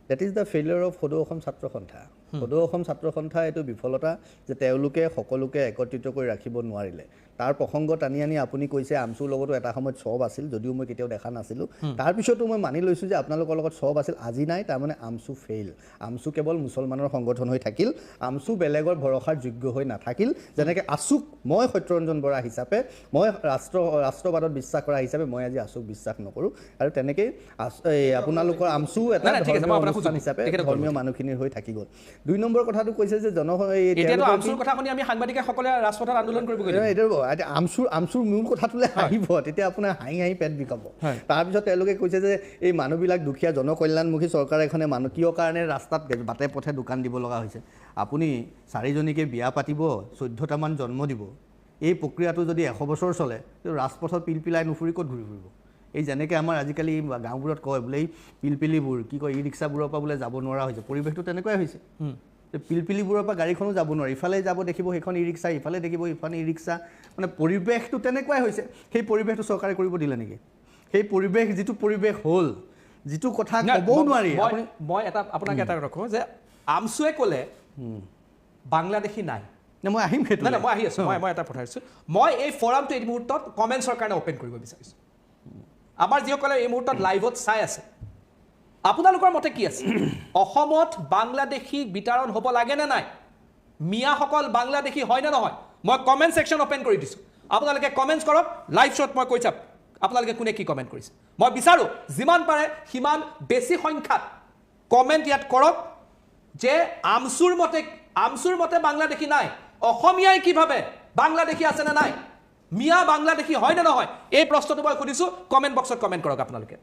That is the failure of সদৌ অসম ছাত্ৰ সন্থা। সদৌ অসম ছাত্ৰ সন্থা এইটো বিফলতা যে তেওঁলোকে সকলোকে একত্ৰিত কৰি ৰাখিব নোৱাৰিলে। তাৰ প্ৰসংগ টানি আনি আপুনি কৈছে আমচুৰ লগতো এটা সময়ত চব আছিল, যদিও মই কেতিয়াও দেখা নাছিলোঁ। তাৰপিছতো মই মানি লৈছোঁ যে আপোনালোকৰ লগত চব আছিল, আজি নাই, তাৰমানে আমচু ফেইল। আমচু কেৱল মুছলমানৰ সংগঠন হৈ থাকিল, আমচু বেলেগৰ ভৰসাৰ যোগ্য হৈ নাথাকিল। যেনেকৈ আছুক মই সত্যৰঞ্জন বৰা হিচাপে, মই ৰাষ্ট্ৰবাদত বিশ্বাস কৰা হিচাপে মই আজি আছুক বিশ্বাস নকৰোঁ। আৰু তেনেকেই আপোনালোকৰ আমচু এটা নাই, ঠিক আছে, মই ধৰ্মীয় আপোনাক অনুষ্ঠান হিচাপে তেখেতক ধৰ্মীয় মানুহখিনিৰ হৈ থাকি গ'ল। ২ নম্বৰ কথাটো কৈছে যে এতিয়াতো আমচুৰ কথা শুনি আমি সাংবাদিকে সকলোৱে ৰাজপথত আন্দোলন কৰিব আমচুৰ মূল কথাটোলৈ আহিব, তেতিয়া আপোনাৰ হাঁহি হাঁহি পেট বিকাব। তাৰপিছত তেওঁলোকে কৈছে যে এই মানুহবিলাক দুখীয়া জনকল্যাণমুখী চৰকাৰ এখনে মানুহ কিয় কাৰণে ৰাস্তাত বাটে পথে দোকান দিব লগা হৈছে। আপুনি 4জনীকে বিয়া পাতিব, 14টামান জন্ম দিব, এই প্ৰক্ৰিয়াটো যদি 100 বছৰ চলে ৰাজপথত পিলপিলাই নুফুৰি ক'ত ঘূৰি ফুৰিব। এই যেনেকৈ আমাৰ আজিকালি গাঁওবোৰত কয় বোলে এই পিলপিলিবোৰ কি কয় ই ৰিক্সাবোৰৰ পৰা বোলে যাব নোৱাৰা হৈছে, পৰিৱেশটো তেনেকুৱাই হৈছে। পিলপিলিবোৰৰ পৰা গাড়ীখনো যাব নোৱাৰে, ইফালে যাব দেখিব সেইখন ই ৰিক্সা, ইফালে দেখিব ইফালে ই ৰিক্সা, মানে পৰিৱেশটো তেনেকুৱাই হৈছে। সেই পৰিৱেশটো চৰকাৰে কৰিব দিলে নেকি? সেই পৰিৱেশ যিটো পৰিৱেশ হ'ল, যিটো কথা ক'বও নোৱাৰি। মই এটা আপোনাক এটা ৰাখোঁ যে আমচুৱে ক'লে বাংলাদেশী নাই। মই আহিম সেইটো। নাই, মই আহি আছোঁ। মই এটা পঠাইছোঁ। মই এই ফৰামটো এই মুহূৰ্তত কমেণ্টছৰ কাৰণে অ'পেন কৰিব বিচাৰিছোঁ। আমাৰ যিসকলে এই মুহূৰ্তত লাইভত চাই আছে, আপোনালোকৰ মতে কি আছে? অসমত বাংলাদেশী বিতৰণ হ'ব লাগে নে নাই? মিয়াসকল বাংলাদেশী হয় নে নহয়? মই কমেণ্ট ছেকশ্যন অ'পেন কৰি দিছোঁ। আপোনালোকে কমেণ্টছ কৰক। লাইভ শ্ব'ত মই কৈ চাম আপোনালোকে কোনে কি কমেণ্ট কৰিছে। মই বিচাৰোঁ যিমান পাৰে সিমান বেছি সংখ্যাত কমেণ্ট ইয়াত কৰক যে আমচুৰ মতে বাংলাদেশী নাই, অসমীয়াই কি ভাবে, বাংলাদেশী আছে নে নাই, মিয়া বাংলাদেশী হয় নে নহয়? এই প্ৰশ্নটো মই সুধিছোঁ। কমেণ্ট বক্সত কমেণ্ট কৰক আপোনালোকে।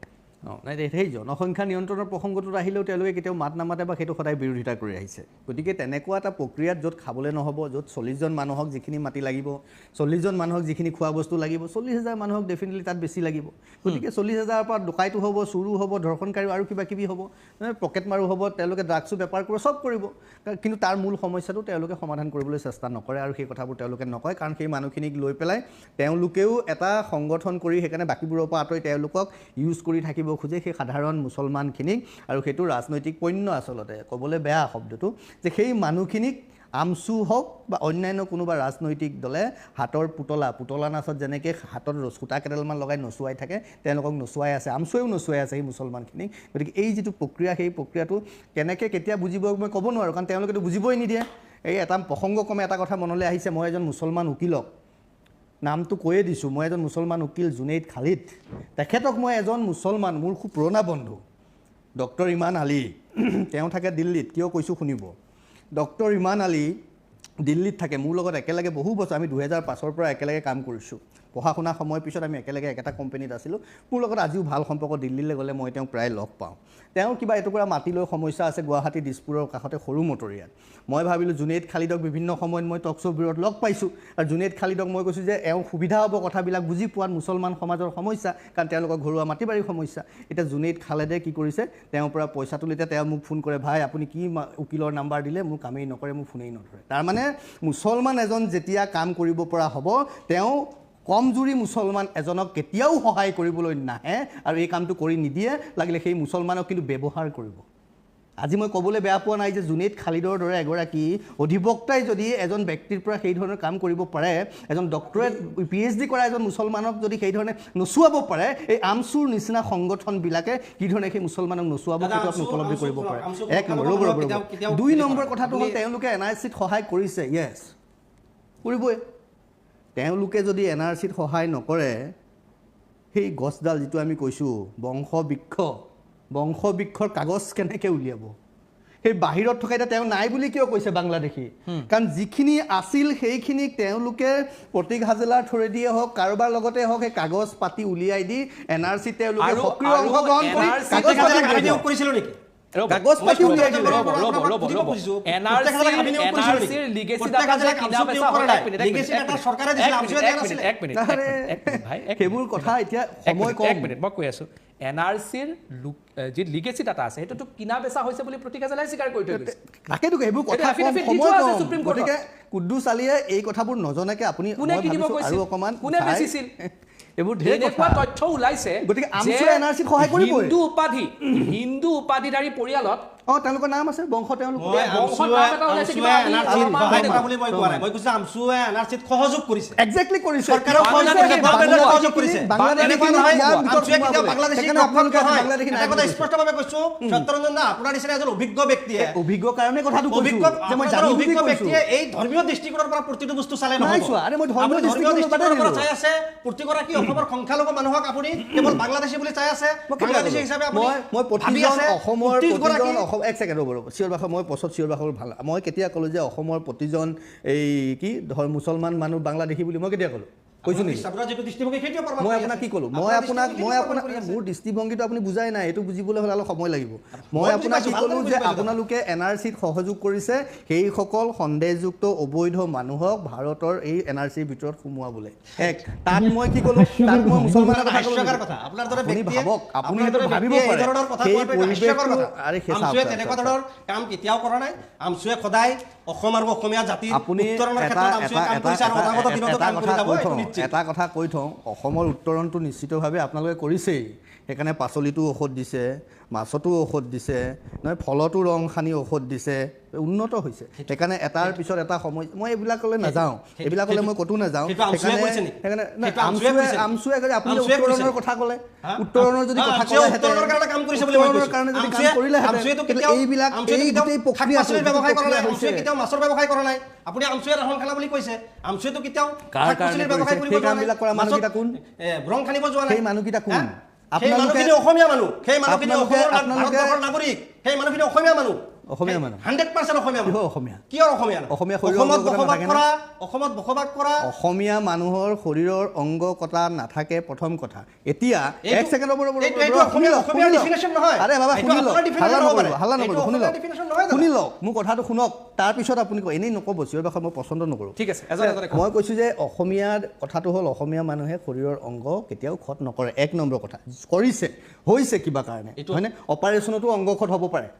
নাই, সেই জনসংখ্যা নিয়ন্ত্ৰণৰ প্ৰসংগটোত আহিলেও তেওঁলোকে কেতিয়াও মাত নামাতে বা সেইটো সদায় বিৰোধিতা কৰি আহিছে। গতিকে তেনেকুৱা এটা প্ৰক্ৰিয়াত য'ত খাবলৈ নহ'ব, য'ত 40জন মানুহক যিখিনি মাটি লাগিব, 40জন মানুহক যিখিনি খোৱা বস্তু লাগিব, 40,000 মানুহক ডেফিনেটলি তাত বেছি লাগিব। গতিকে 40,000ৰ পৰা ডকাইতো হ'ব, চুৰো হ'ব, ধৰ্ষণকাৰী আৰু কিবা কিবি হ'ব, পকেট মাৰো হ'ব, তেওঁলোকে ড্ৰাগছো বেপাৰ কৰিব, চব কৰিব। কিন্তু তাৰ মূল সমস্যাটো তেওঁলোকে সমাধান কৰিবলৈ চেষ্টা নকৰে আৰু সেই কথাবোৰ তেওঁলোকে নকয়। কাৰণ সেই মানুহখিনিক লৈ পেলাই তেওঁলোকেও এটা সংগঠন কৰি সেইকাৰণে বাকীবোৰৰ পৰা আঁতৰি তেওঁলোকক ইউজ কৰি থাকিব খোজে সেই সাধাৰণ মুছলমানখিনিক। আৰু সেইটো ৰাজনৈতিক পণ্য আচলতে, ক'বলৈ বেয়া শব্দটো, যে সেই মানুহখিনিক আমচু হওক বা অন্যান্য কোনোবা ৰাজনৈতিক দলে হাতৰ পুতলা নাচত যেনেকৈ হাতত সূতা কেইডালমান লগাই নচুৱাই থাকে, তেওঁলোকক নচুৱাই আছে, আমচুৱেও নচুৱাই আছে সেই মুছলমানখিনিক। গতিকে এই যিটো প্ৰক্ৰিয়া, সেই প্ৰক্ৰিয়াটো কেনেকৈ কেতিয়া বুজিব মই ক'ব নোৱাৰোঁ, কাৰণ তেওঁলোকেতো বুজিবই নিদিয়ে। এই এটা প্ৰসংগক্ৰমে এটা কথা মনলৈ আহিছে। মই এজন মুছলমান উকিলক নামটো কৈয়ে দিছোঁ, মই এজন মুছলমান উকিল জুনেইদ খালিদ। তেখেতক মই এজন মুছলমান, মোৰ খুব পুৰণা বন্ধু ডক্টৰ ইমান আলী, তেওঁ থাকে দিল্লীত। কিয় কৈছোঁ শুনিব। ডক্টৰ ইমান আলী দিল্লীত থাকে, মোৰ লগত একেলগে বহু বছৰ, আমি 2005ৰ পৰা একেলগে কাম কৰিছোঁ। পঢ়া শুনা সময়ৰ পিছত আমি একেলগে একেটা কোম্পানীত আছিলোঁ। মোৰ লগত আজিও ভাল সম্পৰ্ক। দিল্লীলৈ গ'লে মই তেওঁক প্ৰায় লগ পাওঁ। তেওঁৰ কিবা এটুকুৰা মাটি লৈ সমস্যা আছে গুৱাহাটী দিছপুৰৰ কাষতে সৰু মটৰীয়াত। মই ভাবিলোঁ জুনেইদ খালিদক বিভিন্ন সময়ত মই টক শ্ব'বোৰত লগ পাইছোঁ, আৰু জুনেইদ খালিদক মই কৈছোঁ যে এওঁ সুবিধা হ'ব কথাবিলাক বুজি পোৱাত, মুছলমান সমাজৰ সমস্যা, কাৰণ তেওঁলোকৰ ঘৰুৱা মাটি বাৰীৰ সমস্যা। এতিয়া জুনেইদ খালিদে কি কৰিছে, তেওঁৰ পৰা পইচা তুলিতে তেওঁ মোক ফোন কৰে, ভাই আপুনি কি উকিলৰ নাম্বাৰ দিলে, মোৰ কামেই নকৰে, মোক ফোনেই নধৰে। তাৰমানে মুছলমান এজন যেতিয়া কাম কৰিব পৰা হ'ব, তেওঁ কমজুৰি মুছলমান এজনক কেতিয়াও সহায় কৰিবলৈ নাহে আৰু এই কামটো কৰি নিদিয়ে। লাগিলে সেই মুছলমানক কিন্তু ব্যৱহাৰ কৰিব। আজি মই ক'বলৈ বেয়া পোৱা নাই যে জুনেইদ খালিদৰ দৰে এগৰাকী অধিবক্তাই যদি এজন ব্যক্তিৰ পৰা সেই ধৰণৰ কাম কৰিব পাৰে, এজন ডক্টৰেট PhD কৰা এজন মুছলমানক যদি সেই ধৰণে নচুৱাব পাৰে, এই আমচুৰ নিচিনা সংগঠনবিলাকে কি ধৰণে সেই মুছলমানক নচুৱাব সেইটো আপুনি উপলব্ধি কৰিব পাৰে। 1 নম্বৰ। ৰ'ব। 2 নম্বৰ কথাটো হ'ল তেওঁলোকে NRCত সহায় কৰিছে, য়েছ কৰিবই। তেওঁলোকে যদি NRCত সহায় নকৰে, সেই গছডাল যিটো আমি কৈছোঁ বংশবৃক্ষৰ কাগজ কেনেকৈ উলিয়াব? সেই বাহিৰত থকা এতিয়া তেওঁ নাই বুলি কিয় কৈছে বাংলাদেশী কাৰণ যিখিনি আছিল সেইখিনিক তেওঁলোকে প্ৰতীক হাজেলাৰ থ্ৰুৱেদিয়ে হওক কাৰোবাৰ লগতে হওক সেই কাগজ পাতি উলিয়াই দি NRC তেওঁলোকে আৰু- সক্ৰিয় আৰু অংশগ্ৰহণ কৰি NRC কাগজ পাতি আমি উলিয়াই নিয়োগ দিয়ক। কৰিছিলো নেকি কাগজ পাতি উলিয়াই দিলে সেইবোৰ কথা এতিয়া সময় কম মই কৈ আছো NRCৰ যি লিগেসি ডাটা আছে সেইটোতো কিনা বেচা হৈছে বুলি প্ৰতীক হাজেলাই স্বীকাৰ কৰি থৈ গৈছে তাকেতো সেইবোৰ কথা এটা affidavit দি সময় থোৱা আছে কম Supreme Court-ত। গতিকে কুদ্দুছ আলীয়ে এই কথাবোৰ নজনাকে আপুনি কোনে মই কিনিব ভাবিছোঁ কৈছিল? আৰু অকমান কোনে চাই- বেচিছিল? এইবোৰ ঢেৰ এনেকুৱা কথা তথ্য ওলাইছে গতিকে যে আমচুৱে NRC ক সহায় কৰিবই। হিন্দু উপাধিধাৰী পৰিয়ালত তেওঁলোকৰ নাম আছে বংশ তেওঁলোকৰ মই বংশৰ নাম এটা ওলাইছে, কিবা আমি বুলি মই কোৱা নাই মই কৈছো আমচুৱে NRCত সহযোগ কৰিছে এক্সেক্টলি কৰিছে চৰকাৰেও কৰিছে বাংলাদেশী নহয় ইয়াৰ ভিতৰত আমচুৱে কেতিয়াও সোমাব। বাংলাদেশী সেইকাৰণে আপোনালোকে বাংলাদেশী এটা নাই কথা বুলি স্পষ্টভাৱে কৈছো সত্যৰঞ্জন দা আপোনাৰ নিচিনা এজন অভিজ্ঞ ব্যক্তিয়ে অভিজ্ঞ কাৰণে কথাটো কৈছো অভিজ্ঞ যে মই আপোনাৰ জানি বুজি অভিজ্ঞ কৈছো ব্যক্তিয়ে এই ধৰ্মীয় দৃষ্টিকোণৰ পৰা প্ৰতিটো বস্তু চালে নাই নহয় চোৱা, আৰে মই ধৰ্মীয় দৃষ্টিকোণৰ পৰা দৃষ্টিকোণৰ পৰা দিলো। চাই আছে প্ৰতিগৰাকী অসমৰ সংখ্যালঘু মানুহক আপুনি কেৱল বাংলাদেশী বুলি চাই আছে বাংলাদেশী হিচাপে আপুনি মই ভাবি প্ৰতিজন আছে অসমৰ 30 গৰাকী প্ৰতিজন অসম এক ছেকেণ্ড ৰ'ব চিঞৰ বাখৰ মই পছত চিঞৰ বাখৰ ভাল মই কেতিয়া ক'লো যে অসমৰ প্ৰতিজন এই কি মুছলমান মানুহ বাংলাদেশী বুলি মই কেতিয়া ক'লো কৈছো নেকি আপোনাৰ যিটো দৃষ্টিভংগী সেইটোৱে প্ৰমাণ মই কৰি আপোনাক আছে। কি ক'লো আপোনাৰ মই আপোনাক দৃষ্টিভংগী মোৰ দৃষ্টিভংগীটো আপুনি বুজাই নাই এইটো বুজিবলৈ হ'লে অলপ সময় লাগিব মই বুজি আপোনাক কি পাইছো, ক'লো ভালদৰে যে বুজি পাইছো। আপোনালোকে NRCত সহযোগ কৰিছে সেইসকল সন্দেহযুক্ত অবৈধ মানুহক ভাৰতৰ এই NRCৰ ভিতৰত সোমোৱাবলৈ এক তাত মই কি ক'লো তাত মই মুছলমানৰ কথা ক'লো হাস্যকৰ নেকি? কথা আপোনাৰ দৰে আপুনি ব্যক্তিয়ে ভাবক আপুনি আপোনাৰ সেইটো দৰে ভাবিব ব্যক্তিয়ে এই পাৰে ধৰণৰ কথা সেই কোৱাটো এটা হাস্যকৰ পৰিৱেশটো কথা। আৰে সেই আমচুৱে চাওক, তেনেকুৱা চাওক, ধৰণৰ কাম কেতিয়াও কৰা নাই আমচুৱে সদায় অসম আৰু অসমীয়া জাতিৰ আপুনি উত্তৰণৰ এটা ক্ষেত্ৰত আমচুৱে কাম কৰিছে আৰু অনাগত দিনতো এটা কাম কৰি কথা যাব কৈ এইটো থওঁ নিশ্চিত এটা কথা কৈ থওঁ অসমৰ উত্তৰণটো নিশ্চিতভাৱে আপোনালোকে কৰিছেই সেইকাৰণে পাচলিতো ঔষধ দিছে মাছতো ঔষধ দিছে নহয় ফলতো ৰং সানি ঔষধ দিছে উন্নত হৈছে সেইকাৰণে এটাৰ পিছত এটা সময় মই এইবিলাকলৈ নাযাওঁ এইবিলাকলৈ মই ক'তো নাযাওঁ সেইটো আমচুৱে কৰিছে নেকি? সেইকাৰণে সেইটো আমচুৱে কৰিছে নেকি? আমচুৱে আপুনি আমচুৱে কৰিছে উত্তৰণৰ নেকি? কথা ক'লে হা? উত্তৰণৰ যদি কথা আমচুৱে ক'লেহেঁতেন উত্তৰণৰ কাৰণে কাম কৰিছে বুলি মই উত্তৰণৰ কৈছো। কাৰণে যদি কাম আমচুৱে- কৰিলেহেঁতেন আমচুৱেতো কিন্তু কেতিয়াও- এইবিলাক আমচুৱেতো এই কেতিয়াও গোটেই শাক প্ৰক্ৰিয়াটো পাচলিৰ ব্যৱসায় কৰা নাই, হৈছে আমচুৱে কেতিয়াও মাছৰ ব্যৱসায় কৰা নাই আপুনি আমচুৱে ৰাহন খালা বুলি কৈছে আমচুৱেতো কেতিয়াও কাৰ শাক কাৰণে পাচলিৰ ব্যৱসায় কৰিছে? কৰিব সেই কামবিলাক কৰা মানুহকেইটা কোন? ৰং খানিব যোৱা নাই সেই মানুহকেইটা কোন? হা? সেই আপোনালোকে- মানুহখিনি অসমীয়া মানুহ সেই মানুহখিনি আপোনালোকে- অসমৰ আপোনালোকে- ভাৰতবৰ্ষৰ নাগৰিক সেই মানুহখিনি অসমীয়া মানুহ অসমীয়া মানুহ 100% অসমীয়া মানুহ কিহৰ অসমীয়া? কিহৰ অসমীয়া নহয়? অসমীয়া শৰীৰৰ অসমত অংগ বসবাস নাথাকে নে? কৰা অসমত বসবাস কৰা অসমীয়া মানুহৰ শৰীৰৰ অংগ কটা নাথাকে প্ৰথম কথা এতিয়া এইটো- এক ছেকেণ্ড এইটো অসমীয়া definition নহয়। আৰে বাবা এইটো শুনি লওক আপোনাৰ definition হাল্লা হ'ব নকৰিব পাৰে। হাল্লা এইটো নকৰিব শুনি অসমীয়া লওক definition নহয় দাদা। শুনি লওক মোৰ কথাটো শুনক তাৰপিছত আপুনি কয় এনেই নক'ব চিঞৰ বাখৰ মই পচন্দ নকৰোঁ ঠিক আছে, এজন এজনে কওক। মই কৈছোঁ যে অসমীয়াৰ কথাটো হ'ল অসমীয়া মানুহে শৰীৰৰ অংগ কেতিয়াও ক্ষত নকৰে এক নম্বৰ কথা কৰিছে হৈছে কিবা কাৰণে হয়নে অপাৰেশ্যনতো অংগ ক্ষত হ'ব পাৰে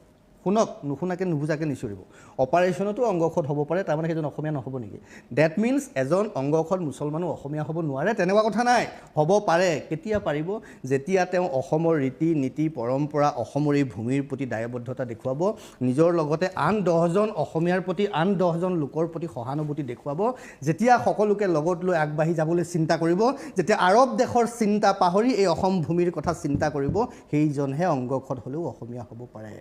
শুনক নুশুনাকৈ নুবুজাকৈ নিচিৰিব অপাৰেশ্যনতো অংগক্ষত হ'ব পাৰে তাৰমানে সেইজন অসমীয়া নহ'ব নেকি ডেট মিনছ এজন অংগক্ষত মুছলমানো অসমীয়া হ'ব নোৱাৰে তেনেকুৱা কথা নাই হ'ব পাৰে কেতিয়া পাৰিব যেতিয়া তেওঁ অসমৰ ৰীতি নীতি পৰম্পৰা অসমৰ এই ভূমিৰ প্ৰতি দায়বদ্ধতা দেখুৱাব নিজৰ লগতে আন 10জন অসমীয়াৰ প্ৰতি আন 10জন লোকৰ প্ৰতি সহানুভূতি দেখুৱাব যেতিয়া সকলোকে লগত লৈ আগবাঢ়ি যাবলৈ চিন্তা কৰিব যেতিয়া আৰৱ দেশৰ চিন্তা পাহৰি এই অসম ভূমিৰ কথা চিন্তা কৰিব সেইজনহে অংগক্ষত হ'লেও অসমীয়া হ'ব পাৰে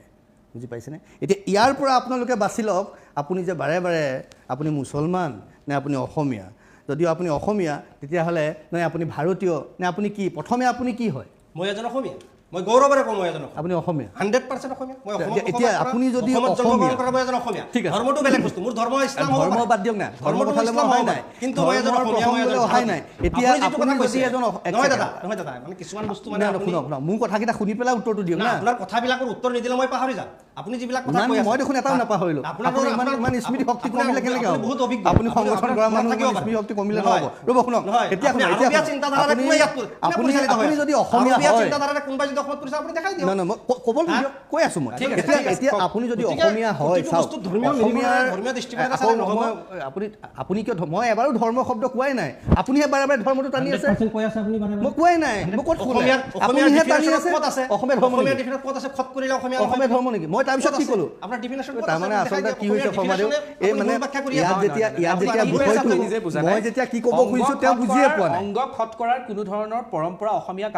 বুজি পাইছেনে এতিয়া ইয়াৰ পৰা আপোনালোকে বাছি লওক আপুনি যে বাৰে বাৰে আপুনি মুছলমান নে আপুনি অসমীয়া যদিও আপুনি অসমীয়া তেতিয়াহ'লে নে আপুনি ভাৰতীয় নে আপুনি কি প্ৰথমে আপুনি কি হয় মই এজন অসমীয়া মই গৌৰৱেৰে কওঁ মই এজন আপুনি অসমীয়া 100% অসমীয়া মই অসমত এতিয়া আপুনি যদি জন্মগ্ৰহণ কৰা মই এজন অসমীয়া ঠিক আছে ধৰ্মটো বেলেগ বস্তু মোৰ ধৰ্ম ইছলাম হ'ব ধৰ্ম বাদ দিয়ক না ধৰ্ম কথালৈ মই অহাই নাই কিন্তু মই এজন অসমীয়া মই এজন অহাই নাই এতিয়া আপুনি যদি এজন নহয় দাদা মানে কিছুমান বস্তু মানে শুনক মোৰ কথাকেইটা শুনি পেলাই উত্তৰটো দিয়ক না আপোনাৰ কথাবিলাকৰ উত্তৰ নিদিলে মই পাহৰি যাম আপুনি যিবিলাক কথা কৈ আছে মই দেখোন এটাও নাপাহৰিলোঁ আপুনি ইমান স্মৃতি শক্তি কমিলে কেনেকৈ হ'ব বহুত অভিজ্ঞ আপুনি সংগঠন কৰা মানুহ স্মৃতি শক্তি কমিলে নহ'ব ৰ'ব শুনক এতিয়া আপুনি যদি অসমীয়া হয় চিন্তাধাৰাৰে কোনোবাই যদি অসমত কৰিছে আপুনি দেখাই দিয়ক নহয় মই ক'ব কৈ আছোঁ মই এতিয়া আপুনি যদি অসমীয়া হয় চাওক ধৰ্মীয় দৃষ্টিকোণেৰে চালে নহ'ব আপুনি কিয় মই এবাৰো ধৰ্ম শব্দ কোৱাই নাই আপুনিহে বাৰে বাৰে ধৰ্মটো টানি আছে মই কোৱাই নাই মই ক'ত আপুনিহে টানি আছে অসমীয়া ধৰ্ম অসমীয়া ধৰ্ম নেকি মই তাৰপিছত কি ক'লোঁ তাৰমানে আচলতে কি হৈছে শৰ্মাদেউ এই মানে ইয়াত যেতিয়া বিষয়টো মই যেতিয়া কি ক'ব খুজিছোঁ তেওঁ বুজিয়ে পোৱা নাই অংগ খত কৰাৰ কোনো ধৰণৰ পৰম্পৰা অসমীয়া